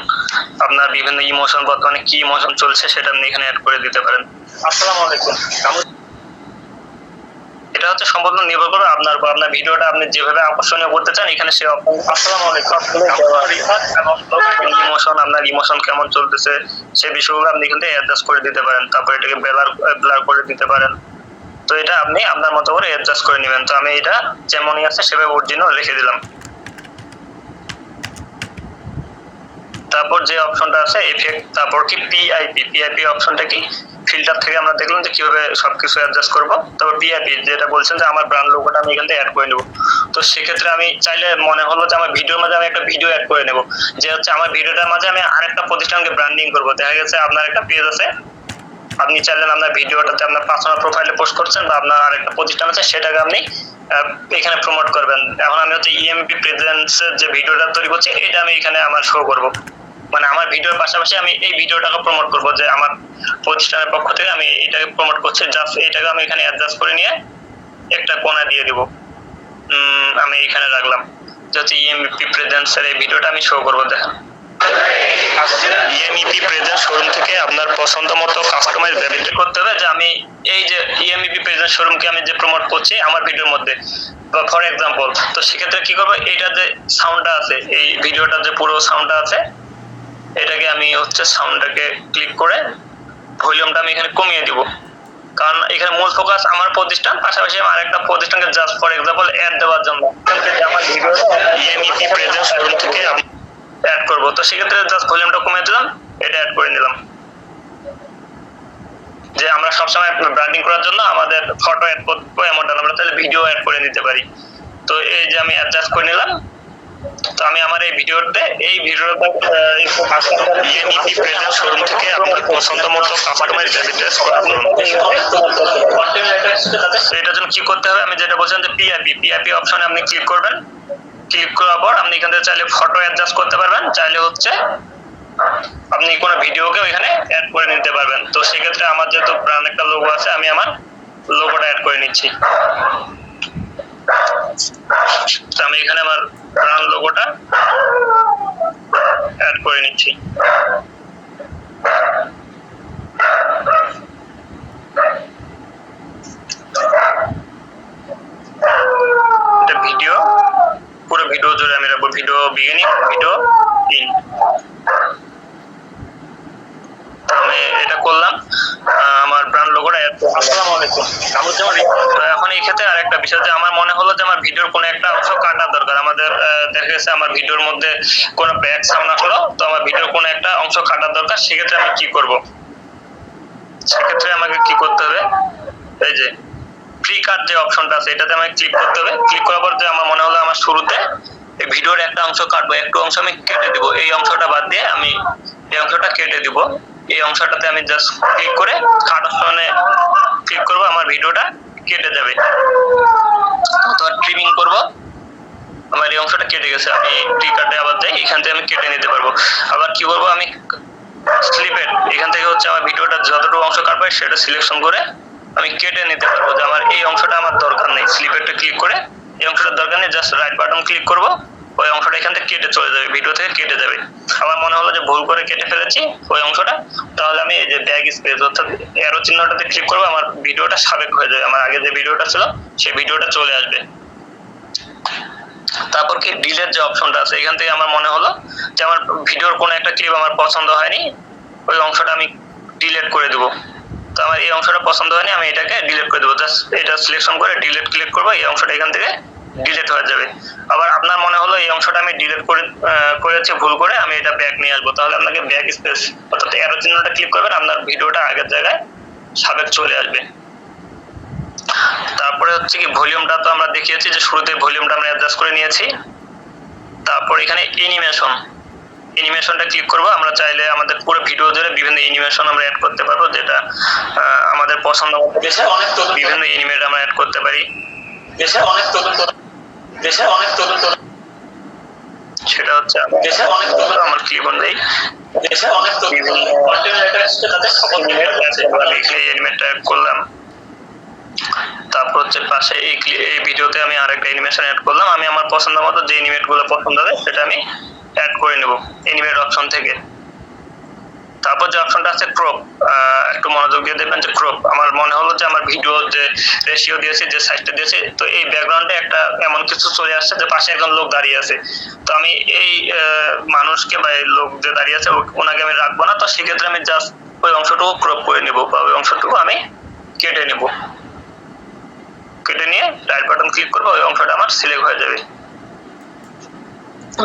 আপনার বিভিন্ন ইমোশন বর্তমানে কি ইমোশন চলছে সেটা আপনি এখানে অ্যাড করে দিতে পারেন। আসসালামু আলাইকুম এটা হচ্ছে সম্পূর্ণ নির্ভর করে আপনার বা আপনার ভিডিওটা আপনি যেভাবে আকর্ষণীয় করতে চান এখানে সে আসসালামু আলাইকুম রিফাত এবং ইমোশন আপনার ইমোশন কেমন চলতেছে সেই বিষয়গুলো আপনি এখান থেকে অ্যাডজাস্ট করে দিতে পারেন। তারপর এটাকে ব্লার করে দিতে পারেন। তো এটা আপনি আপনার মতো করে অ্যাডজাস্ট করে নেবেন। তো আমি এটা যেমনই আছে সেভাবে অরিজিনাল রেখে দিলাম। তারপর যে অপশনটা আছে এফেক্ট, তারপর কি পিআইপি অপশনটা কি ফিল্টার থেকে আমরা দেখলাম যে কিভাবে সবকিছু অ্যাডজাস্ট করব। তারপর পিআইপি যেটা বলছেন যে আমার ব্র্যান্ড লোগোটা আমি এখান থেকে অ্যাড করে নেব। তো সেক্ষেত্রে আমি চাইলে মনে হলো যে আমার ভিডিওর মাঝে আমি একটা ভিডিও অ্যাড করে নেব, যে হচ্ছে আমার ভিডিওটার মাঝে আমি আরেকটা প্রতিষ্ঠানকে ব্র্যান্ডিং করব। দেখা গেছে আপনার একটা পেজ আছে, আপনি চাইলেন আপনার ভিডিওটাতে আপনার পার্সোনাল প্রোফাইলে পোস্ট করছেন বা আপনার আরেকটা প্রতিষ্ঠান আছে সেটাকে আপনি এখানে প্রমোট করবেন। এখন আমি হচ্ছে ইএমপি প্রেজেন্সের যে ভিডিওটা তৈরি করছি এটা আমি এখানে আমার শো করব, মানে আমার ভিডিওর পাশাপাশি আমি এই ভিডিওটাকে প্রমোট করব যে আমার প্রতিষ্ঠানের পক্ষ থেকে আমি এটাকে প্রমোট করছি। জাস্ট এটাকে আমি এখানে অ্যাডজাস্ট করে নিয়ে একটা কোণা দিয়ে দিব, আমি এখানে রাখলাম যে হচ্ছে ইএমপি প্রেজেন্সের এই ভিডিওটা আমি শো করব। দেখেন ইএমপি প্রেজেন্স শোরুম থেকে আপনার পছন্দ মতো কাস্টমাইজ ভ্যালিডেট করতে হবে যে আমি এই যে ইএমপি প্রেজেন্স শোরুমকে আমি যে প্রমোট করছি আমার ভিডিওর মধ্যে, ফর এক্সাম্পল। তো সেক্ষেত্রে কি করবো, এইটা যে সাউন্ডটা আছে এই ভিডিওটার যে পুরো সাউন্ডটা আছে এটাকে আমি হচ্ছে সাউন্ডটাকে ক্লিক করে ভলিউমটা আমি এখানে কমিয়ে দিব, কারণ এখানে মূল ফোকাস আমার প্রতিষ্ঠান, পাশাপাশি আমি আরেকটা প্রতিষ্ঠানকে জাস্ট ফর এক্সাম্পল অ্যাড দেওয়ার জন্য আমার ভিডিও ইএমপি প্রেজেন্স শোরুম থেকে আমি অ্যাড করব। তো সেক্ষেত্রে জাস্ট ভলিউমটা কমিয়ে দিলাম, এটা অ্যাড করে নিলাম। যে আমরা সবসময় ব্র্যান্ডিং করার জন্য আমাদের ফটো অ্যাড করবো এমনটা আমরা তাহলে ভিডিও অ্যাড করে নিতে পারি। তো এই যে আমি অ্যাডজাস্ট করে নিলাম। তো আমি আমার এই ভিডিওতে ইএমপি প্রেজেন্স শোরুম থেকে আপনার পছন্দ মতো কাস্টমাইজ ভ্যালিডেট এটার জন্য কি করতে হবে, আমি যেটা বলছিলাম যে পিআইপি অপশনে আপনি ক্লিক করবেন। ক্লিক করার পর আপনি এখান থেকে চাইলে ফটো অ্যাডজাস্ট করতে পারবেন, চাইলে হচ্ছে আপনি কোনো ভিডিওকে ওইখানে অ্যাড করে নিতে পারবেন। তো সেক্ষেত্রে আমার যেহেতু ব্র্যান্ড একটা লোগো আছে আমি আমার লোগোটা অ্যাড করে নিচ্ছি। তো আমি এখানে আমার ব্র্যান্ড লোগোটা অ্যাড করে নিচ্ছি। এটা ভিডিও, পুরো ভিডিও জুড়ে আমি রাখবো ভিডিও বিগিনিং, ভিডিও এন্ড। আমি এটা করলাম, আমার ব্র্যান্ড লোগোটা অ্যাড করলাম। আসসালামু আলাইকুম এখন এই ক্ষেত্রে আরেকটা বিষয় যে আমার মনে হলো যে আমার ভিডিওর কোনো একটা অংশ কাটা দরকার। আমাদের দেখা গেছে আমার ভিডিওর মধ্যে কোনো ব্যাক সাউন্ড আসলো, তো আমার ভিডিওর কোনো একটা অংশ কাটা দরকার। সেক্ষেত্রে আমি কি করব, সেক্ষেত্রে আমাকে কি করতে হবে, এই যে ফ্রি কাট যে অপশনটা আছে এটাতে আমাকে ক্লিক করতে হবে। ক্লিক করার পর যে আমার মনে হলো আমার শুরুতে এই ভিডিওর একটা অংশ কাটবো, একটু অংশ আমি কেটে দিব, এই অংশটা বাদ দিয়ে আমি এই অংশটা কেটে দিব। এই অংশটাতে আমি জাস্ট ক্লিক করে কাট অপশনে ক্লিক করব, আমার ভিডিওটা কেটে যাবে। অথবা ট্রিমিং করব, আমার এই অংশটা কেটে গেছে, আমি ফ্রি কাটে আবার যাই, এখান থেকে আমি কেটে নিতে পারবো। আবার কি করব, আমি স্লিপেট এখান থেকে হচ্ছে আমার ভিডিওটা যতটুকু অংশ কাটবে সেটা সিলেকশন করে আমি কেটে নিতে পারবো, যে আমার এই অংশটা আমার দরকার নেই। স্লিপেটে ক্লিক করে এই অংশটার দরকার নেই, জাস্ট রাইট বাটন ক্লিক করব, ওই অংশটা এখান থেকে কেটে চলে যাবে, ভিডিও থেকে কেটে যাবে। আমার মনে হলো যে ভুল করে কেটে ফেলেছি ওই অংশটা, তাহলে আমি এই যে ব্যাক স্পেস অর্থাৎ অ্যারো চিহ্নটাতে ক্লিক করবো, আমার ভিডিওটা সাবেক হয়ে যাবে, আমার আগে যে ভিডিওটা ছিল সেই ভিডিওটা চলে আসবে। তারপর কি ডিলেট যে অপশনটা আছে এখান থেকে আমার মনে হলো যে আমার ভিডিওর কোনো একটা ক্লিপ আমার পছন্দ হয়নি, ওই অংশটা আমি ডিলিট করে দেবো। তো আমার এই অংশটা পছন্দ হয়নি, আমি এটাকে ডিলিট করে দেবো, জাস্ট এটা সিলেকশন করে ডিলিট ক্লিক করবো, এই অংশটা এখান থেকে ডিলিট হয়ে যাবে। আবার আপনার মনে হলো এই অংশটা আমি ডিলিট করেছি ভুল করে, আমি এটা ব্যাক নিয়ে আসবো, তাহলে আপনাকে ব্যাক স্পেস অর্থাৎ অ্যারো চিহ্নটা ক্লিক করবেন, আপনার ভিডিওটা আগের জায়গায় সাবেক চলে আসবে। তারপরে হচ্ছে কি ভলিউমটা তো আমরা দেখিয়েছি যে শুরুতে ভলিউমটা আমরা অ্যাডজাস্ট করে নিয়েছি। তারপর এখানে অ্যানিমেশনটা ক্লিক করব। আমরা চাইলে আমাদের পুরো ভিডিও জুড়ে বিভিন্ন অ্যানিমেশন আমরা অ্যাড করতে পারবো, যেটা আমাদের পছন্দ মতো বিভিন্ন অ্যানিমেট আমরা অ্যাড করতে পারি। সেটা হচ্ছে আমার ক্লিপ অনুযায়ী অ্যানিমেটটা অ্যাড করলাম। তারপর হচ্ছে পাশে এই ভিডিওতে আমি আরেকটা অ্যানিমেশন অ্যাড করলাম। আমি আমার পছন্দ মতো যে অ্যানিমেটগুলো পছন্দ হবে সেটা আমি অ্যাড করে নেব অ্যানিমেট অপশন থেকে। তারপর যে অপশনটা আছে ক্রপ, একটু মনোযোগ দিয়ে দেখবেন যে ক্রপ। আমার মনে হলো যে আমার ভিডিও যে রেশিও দিয়েছি, যে সাইজটা দিয়েছি, তো এই ব্যাকগ্রাউন্ডে একটা এমন কিছু চলে আসছে যে পাশে একজন লোক দাঁড়িয়ে আছে। তো আমি এই মানুষকে বা এই লোক যে দাঁড়িয়ে আছে ওনাকে আমি রাখবো না। তো সেক্ষেত্রে আমি জাস্ট ওই অংশটুকু ক্রপ করে নেব বা ওই অংশটুকু আমি কেটে নেব। কেটে নিয়ে রাইট বাটন ক্লিক করবো, ওই অংশটা আমার সিলেক্ট হয়ে যাবে।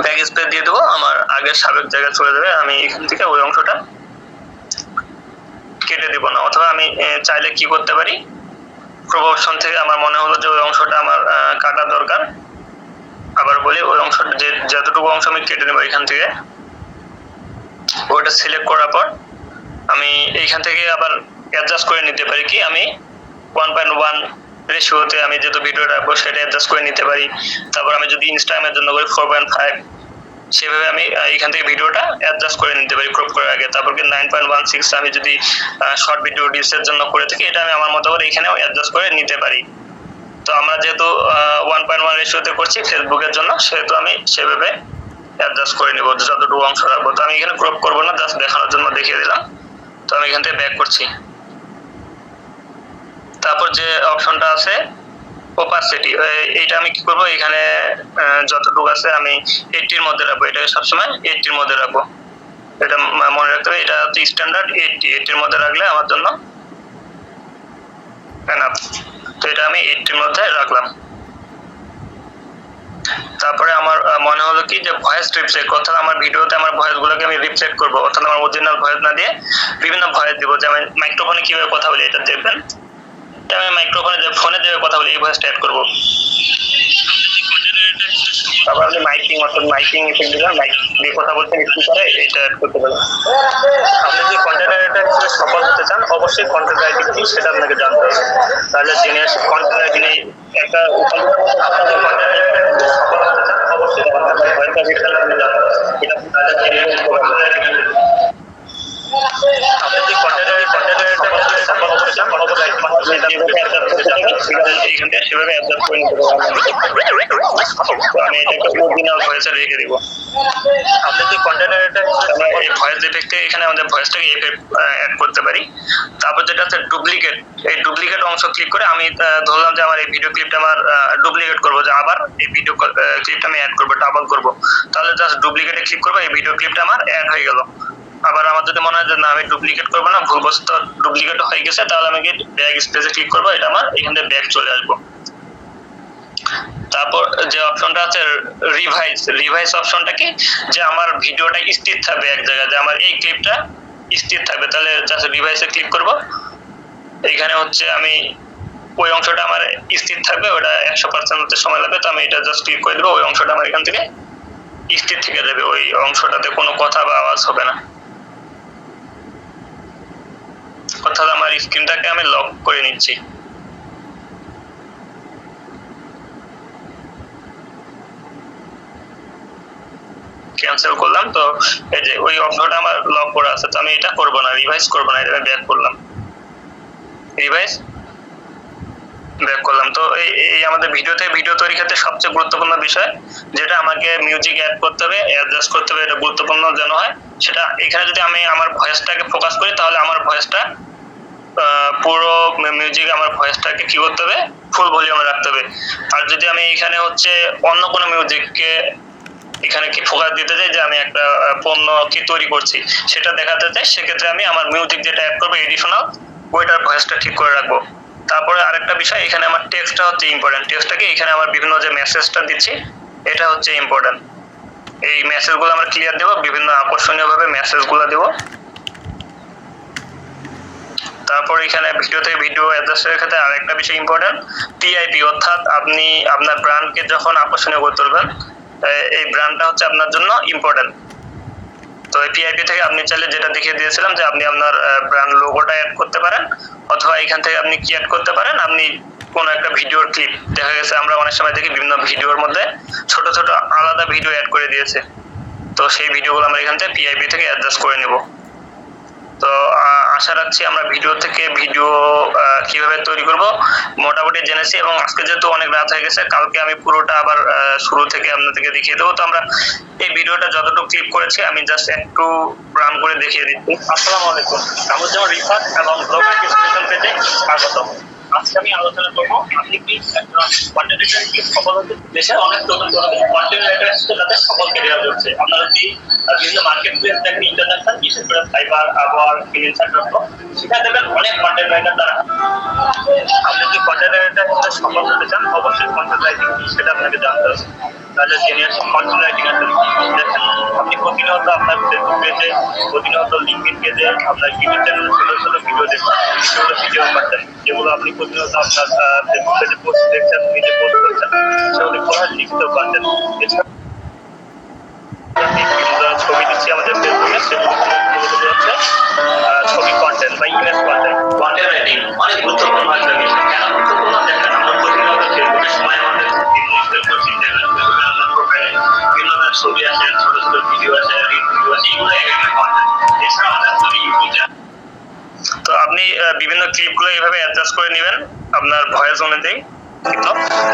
ব্যাক স্পেস দিয়ে দেবো, আমার আগের সাবেক জায়গায় চলে যাবে। আমি এখান থেকে ওই অংশটা কেটে দিব না। অথবা আমি চাইলে কি করতে পারি, ক্রপ অপশন থেকে আমার মনে হলো যে ওই অংশটা আমার কাটা দরকার, আবার বলি ওই অংশটা যতটুকু অংশ আমি কেটে নেবো এখান থেকে, ওইটা সিলেক্ট করার পর আমি এইখান থেকে আবার অ্যাডজাস্ট করে নিতে পারি। কি আমি 1.1 রেশিওতে আমি যেহেতু ভিডিও রাখবো সেটা অ্যাডজাস্ট করে নিতে পারি। তারপর আমি যদি ইনস্টাগ্রামের জন্য করি 4.5, সেভাবে আমি এখান থেকে ভিডিওটা অ্যাডজাস্ট করে নিতে পারি ক্রপ করার আগে। তারপর 9.16 আমি যদি শর্ট ভিডিও রিলসের জন্য করে থাকি, এটা আমি আমার মতো করে এখানেও অ্যাডজাস্ট করে নিতে পারি। তো আমরা যেহেতু 1.1 রেশিওতে করছি ফেসবুকের জন্য, সেহেতু আমি সেভাবে অ্যাডজাস্ট করে নিব যতটুকু অংশ রাখবো। তো আমি এখানে ক্রপ করবো না, জাস্ট দেখানোর জন্য দেখিয়ে দিলাম। তো আমি এখান থেকে ব্যাক করছি। তারপর যে অপশনটা আছে ওপাসিটি, এইটা আমি কি করবো, এখানে যতটুকু আছে আমি 80 মধ্যে রাখবো। এটাকে সবসময় 80 মধ্যে রাখবো, এটা মনে রাখতে হবে। এটা হচ্ছে স্ট্যান্ডার্ড 80 মধ্যে রাখলে আমার জন্য এনাফ। তো এটা আমি 80 মধ্যে রাখলাম। তারপরে আমার মনে হলো কি যে ভয়েস রিফ্লেক্ট, অর্থাৎ আমার ভিডিওতে আমার ভয়েস গুলোকে আমি রিফ্লেক্ট করবো, অর্থাৎ আমার অরিজিনাল ভয়েস না দিয়ে বিভিন্ন ভয়েস দিব। যেমন মাইক্রোফোনে কিভাবে কথা বলি এটা দেখবেন, আমি মাইক্রোফোনে যে ফোনে যে কথা বলি এই ভয়েসটা অ্যাড করবো। তারপর আপনি মাইকিং, অর্থাৎ মাইকিং ইফেক্ট দিবেন, মাইক দিয়ে কথা বলছেন স্পিকারে, এটা অ্যাড করতে পারেন। আপনি যদি কন্টেন্ট রাইটার হিসেবে সফল হতে চান, অবশ্যই কন্টেন্ট রাইটিং কি সেটা আপনাকে জানতে হবে। তাহলে যিনি কন্টেন্ট রাইটিং একটা আপনাদের কন্টেন্ট রাইটিং সফল হতে চান, অবশ্যই আপনার ভয়েসটা বিষয়ে আপনি জানতে হবে। এটা তাহলে আপনি যদি কন্টেন্ট রাইটার সফল হতে চান, অবশ্যই এইখান থেকে সেভাবে অ্যাডজাস্ট করে নিতে পারবেন। আমি এটাকে অরিজিনাল ভয়েসে রেখে দিব। আপনি যদি কন্টেন্ট রাইটার আমরা এই ভয়েস ইফেক্টে এখানে আমাদের ভয়েসটাকে এফেক্ট অ্যাড করতে পারি। তারপর যেটা আছে ডুপ্লিকেট, এই ডুপ্লিকেট অংশ ক্লিক করে আমি ধরলাম যে আমার এই ভিডিও ক্লিপটা আমার ডুপ্লিকেট করবো, যে আবার এই ভিডিও ক্লিপটা আমি অ্যাড করবো, ডাবল করবো। তাহলে জাস্ট ডুপ্লিকেটে ক্লিক করবো, এই ভিডিও ক্লিপটা আমার অ্যাড হয়ে গেল। আবার আমার যদি মনে হয় যে না আমি ডুপ্লিকেট করবো না, ভুলবশত ডুপ্লিকেট হয়ে গেছে, তাহলে আমি ব্যাক স্পেসে ক্লিক করবো, এটা আমার এখান থেকে ব্যাক চলে আসবো। তারপর যে অপশনটা আছে রিভাইস অপশনটা কি, যে আমার ভিডিওটা স্থির থাকবে এক জায়গায়, যে আমার এই ক্লিপটা স্থির থাকবে, তাহলে জাস্ট রিভাইসে ক্লিক করব। এখানে হচ্ছে আমি ওই অংশটা আমার স্থির থাকবে, ওটা 100% হতে সময় লাগবে। তো আমি এটা জাস্ট ক্লিক করে দেবো, ওই অংশটা আমার এখান থেকে স্থির থেকে যাবে, ওই অংশটাতে কোনো কথা বা আওয়াজ হবে না। অর্থাৎ আমার স্ক্রিনটাকে আমি লক করে নিচ্ছি। ক্যান্সেল করলাম। তো এই যে ওই অপশনটা আমার লক করা আছে, তো আমি এটা করব না, রিভাইস করব না, এটা ব্যাক করলাম, রিভাইস ব্যাক করলাম। তো এই আমাদের ভিডিও তৈরির ক্ষেত্রে সবচেয়ে গুরুত্বপূর্ণ বিষয়, যেটা আমাকে মিউজিক অ্যাড করতে হবে, অ্যাডজাস্ট করতে হবে, এটা গুরুত্বপূর্ণ যেন হয় সেটা। এখানে যদি আমি আমার ভয়েসটাকে ফোকাস করি, তাহলে আমার ভয়েসটা পুরো মিউজিক, আমার ভয়েসটাকে কি করতে হবে, ফুল ভলিউমে রাখতে হবে। আর যদি আমি এখানে হচ্ছে অন্য কোনো মিউজিককে এখানে কি ফোকাস দিতে চাই, যে আমি একটা পণ্য কি তৈরি করছি সেটা দেখাতে চাই, সেক্ষেত্রে আমি আমার মিউজিক যেটা অ্যাড করবো এডিশনাল, ওইটার ভয়েসটা ঠিক করে রাখবো। তারপরে আরেকটা বিষয়, এখানে আমার টেক্সটটা হচ্ছে ইম্পর্টেন্ট। টেক্সটটাকে এখানে আমার বিভিন্ন যে মেসেজটা দিচ্ছি এটা হচ্ছে ইম্পর্টেন্ট। এই মেসেজগুলো আমরা ক্লিয়ার দেবো, বিভিন্ন আকর্ষণীয় ভাবে মেসেজগুলো দেবো। তারপর এখানে ভিডিও থেকে ভিডিও অ্যাডজাস্টের ক্ষেত্রে আরেকটা বিষয় ইম্পর্টেন্ট, টিআইপি, অর্থাৎ আপনি আপনার ব্র্যান্ডকে যখন আকর্ষণীয় করে তুলবেন, এই ব্র্যান্ডটা হচ্ছে আপনার জন্য ইম্পর্টেন্ট। তো এই টিআইপি থেকে আপনি চাইলে যেটা দেখিয়ে দিয়েছিলাম যে আপনি আপনার ব্র্যান্ড লোগোটা অ্যাড করতে পারেন, অথবা এখান থেকে আপনি কি অ্যাড করতে পারেন, আপনি কোনো একটা ভিডিওর ক্লিপ, দেখা গেছে আমরা অনেক সময় দেখি বিভিন্ন ভিডিওর মধ্যে ছোট ছোট আলাদা ভিডিও অ্যাড করে দিয়েছে, তো সেই ভিডিওগুলো আমরা এখান থেকে পিআইপি থেকে অ্যাডজাস্ট করে নেব। তো আশা রাখছি আমরা ভিডিও থেকে ভিডিও কিভাবে তৈরি করব মোটামুটি জেনেছি, এবং আজকে যেহেতু অনেক রাত হয়ে গেছে, কালকে আমি পুরোটা আবার শুরু থেকে আপনাদেরকে দেখিয়ে দেবো। তো আমরা এই ভিডিওটা যতটুকু ক্লিপ করেছি আমি জাস্ট একটু রান করে দেখিয়ে দিচ্ছি। আসসালামু আলাইকুম, কামরুজ্জামান রিফাত এবং ব্লগার ডিসক্রিপশন পেজে স্বাগতম। আজকে আমি আলোচনা করবো আপনি কি কন্টেন্ট ক্রিয়েটর কি সফল হতে, দেশের অনেক নতুন কন্টেন্ট ক্রিয়েটর আছে তাদের সফল ক্যারিয়ার হচ্ছে। আপনারা যদি বিভিন্ন মার্কেট প্লেস দেখেন, ইন্টারন্যাশনাল, বিশেষ করে ফাইবার, আবার ফ্রিল্যান্সার.কম, সেখানে দেখবেন অনেক কন্টেন্ট রাইটার দ্বারা। আপনি যদি কন্টেন্ট রাইটার হিসেবে সফল হতে চান, অবশ্যই কন্টেন্ট রাইটিং সেটা আপনাকে জানতে হবে। তাহলে জেনে কন্টেন্ট রাইটিং আসলে দেখেন, আপনি প্রতিনিয়ত আপনার ফেসবুক পেজে, প্রতিনিয়ত লিঙ্কডিন পেজে, আপনার ইউটিউব চ্যানেলে ছোট ছোট ভিডিও দেখছেন, সেগুলো ভিডিও করছেন, যেগুলো আপনি প্রতিনিয়ত আপনার ফেসবুক পেজে পোস্ট দেখছেন, নিজে পোস্ট করছেন, সেগুলো কোথায় লিখিত কন্টেন্ট। এছাড়া ছবি দিচ্ছি আমাদের ফেসবুকে, সেগুলো হচ্ছে ছবি কন্টেন্ট বা ইমেজ কন্টেন্ট। কন্টেন্ট রাইটিং অনেক গুরুত্বপূর্ণ একটা বিষয়। কেন গুরুত্বপূর্ণ দেখেন, আমরা প্রতিনিয়ত ফেসবুকের সময় আমাদের ছবি আছে, ছোট ছোট ভিডিও আছে, রিভিউ আছে, এগুলো একটা কন্টেন্ট। এছাড়া আমাদের যদি ইউটিউব, তো আপনি বিভিন্ন ক্লিপগুলো এইভাবে অ্যাডজাস্ট করে নেবেন আপনার ভয়েস অনুযায়ী, কিন্তু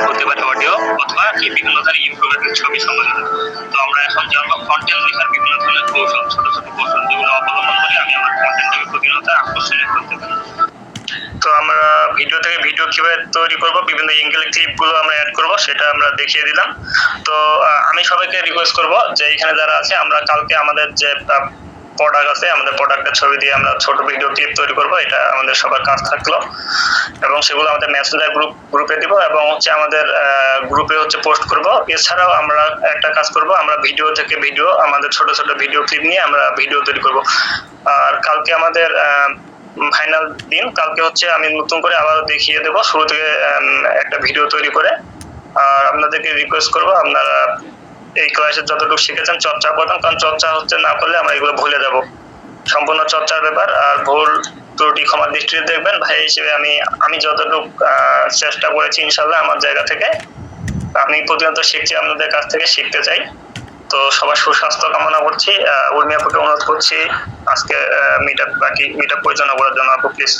হতে পারে অডিও অথবা কি বিভিন্ন ধরনের ইনফরমেটিভ ছবি সম্বন্ধে। তো আমরা এখন জানবো কন্টেন্ট লেখার বিভিন্ন ধরনের কৌশল, ছোট ছোট কৌশল, যেগুলো অবলম্বন করে আমি আমার কন্টেন্টটাকে প্রতিনিয়ত আকর্ষণীয় করতে পারি। তো আমরা ভিডিও থেকে ভিডিও কিভাবে তৈরি করব, বিভিন্ন অ্যাঙ্গেল ক্লিপগুলো আমরা অ্যাড করব, সেটা আমরা দেখিয়ে দিলাম। তো আমি সবাইকে রিকোয়েস্ট করব যে এখানে যারা আছে, আমরা কালকে আমাদের যে প্রোডাক্ট আছে, আমাদের প্রোডাক্টের ছবি দিয়ে আমরা ছোট ভিডিও ক্লিপ তৈরি করব, এটা আমাদের সবার কাজ থাকলো, এবং সেগুলো আমাদের মেসেঞ্জার গ্রুপে দিব, এবং হচ্ছে আমাদের গ্রুপে হচ্ছে পোস্ট করব। এছাড়াও আমরা একটা কাজ করব, আমরা ভিডিও থেকে ভিডিও, আমাদের ছোট ছোট ভিডিও ক্লিপ নিয়ে আমরা ভিডিও তৈরি করব। আর কালকে আমাদের ফাইনাল দিন, কালকে হচ্ছে আমি নতুন করে আবার দেখিয়ে দেবো শুরু থেকে একটা ভিডিও তৈরি করে। আর আপনাদেরকে রিকোয়েস্ট করবো, আপনারা এই ক্লাসে যতটুকু শিখেছেন চর্চা করবেন, কারণ চর্চা হচ্ছে না করলে আমরা এগুলো ভুলে যাব। সম্পূর্ণ চর্চার ব্যাপার, আর ভুল ত্রুটি ক্ষমার দৃষ্টিতে দেখবেন। ভাই হিসেবে আমি যতটুকু চেষ্টা করেছি ইনশাল্লাহ আমার জায়গা থেকে, আমি প্রতিনিয়ত শিখছি, আপনাদের কাছ থেকে শিখতে চাই। তো সবার সুস্বাস্থ্য কামনা করছি। উর্মি আপুকে অনুরোধ করছি আজকে বাকি মিট আপ পরিচালনা করার জন্য। আপু প্লিজ।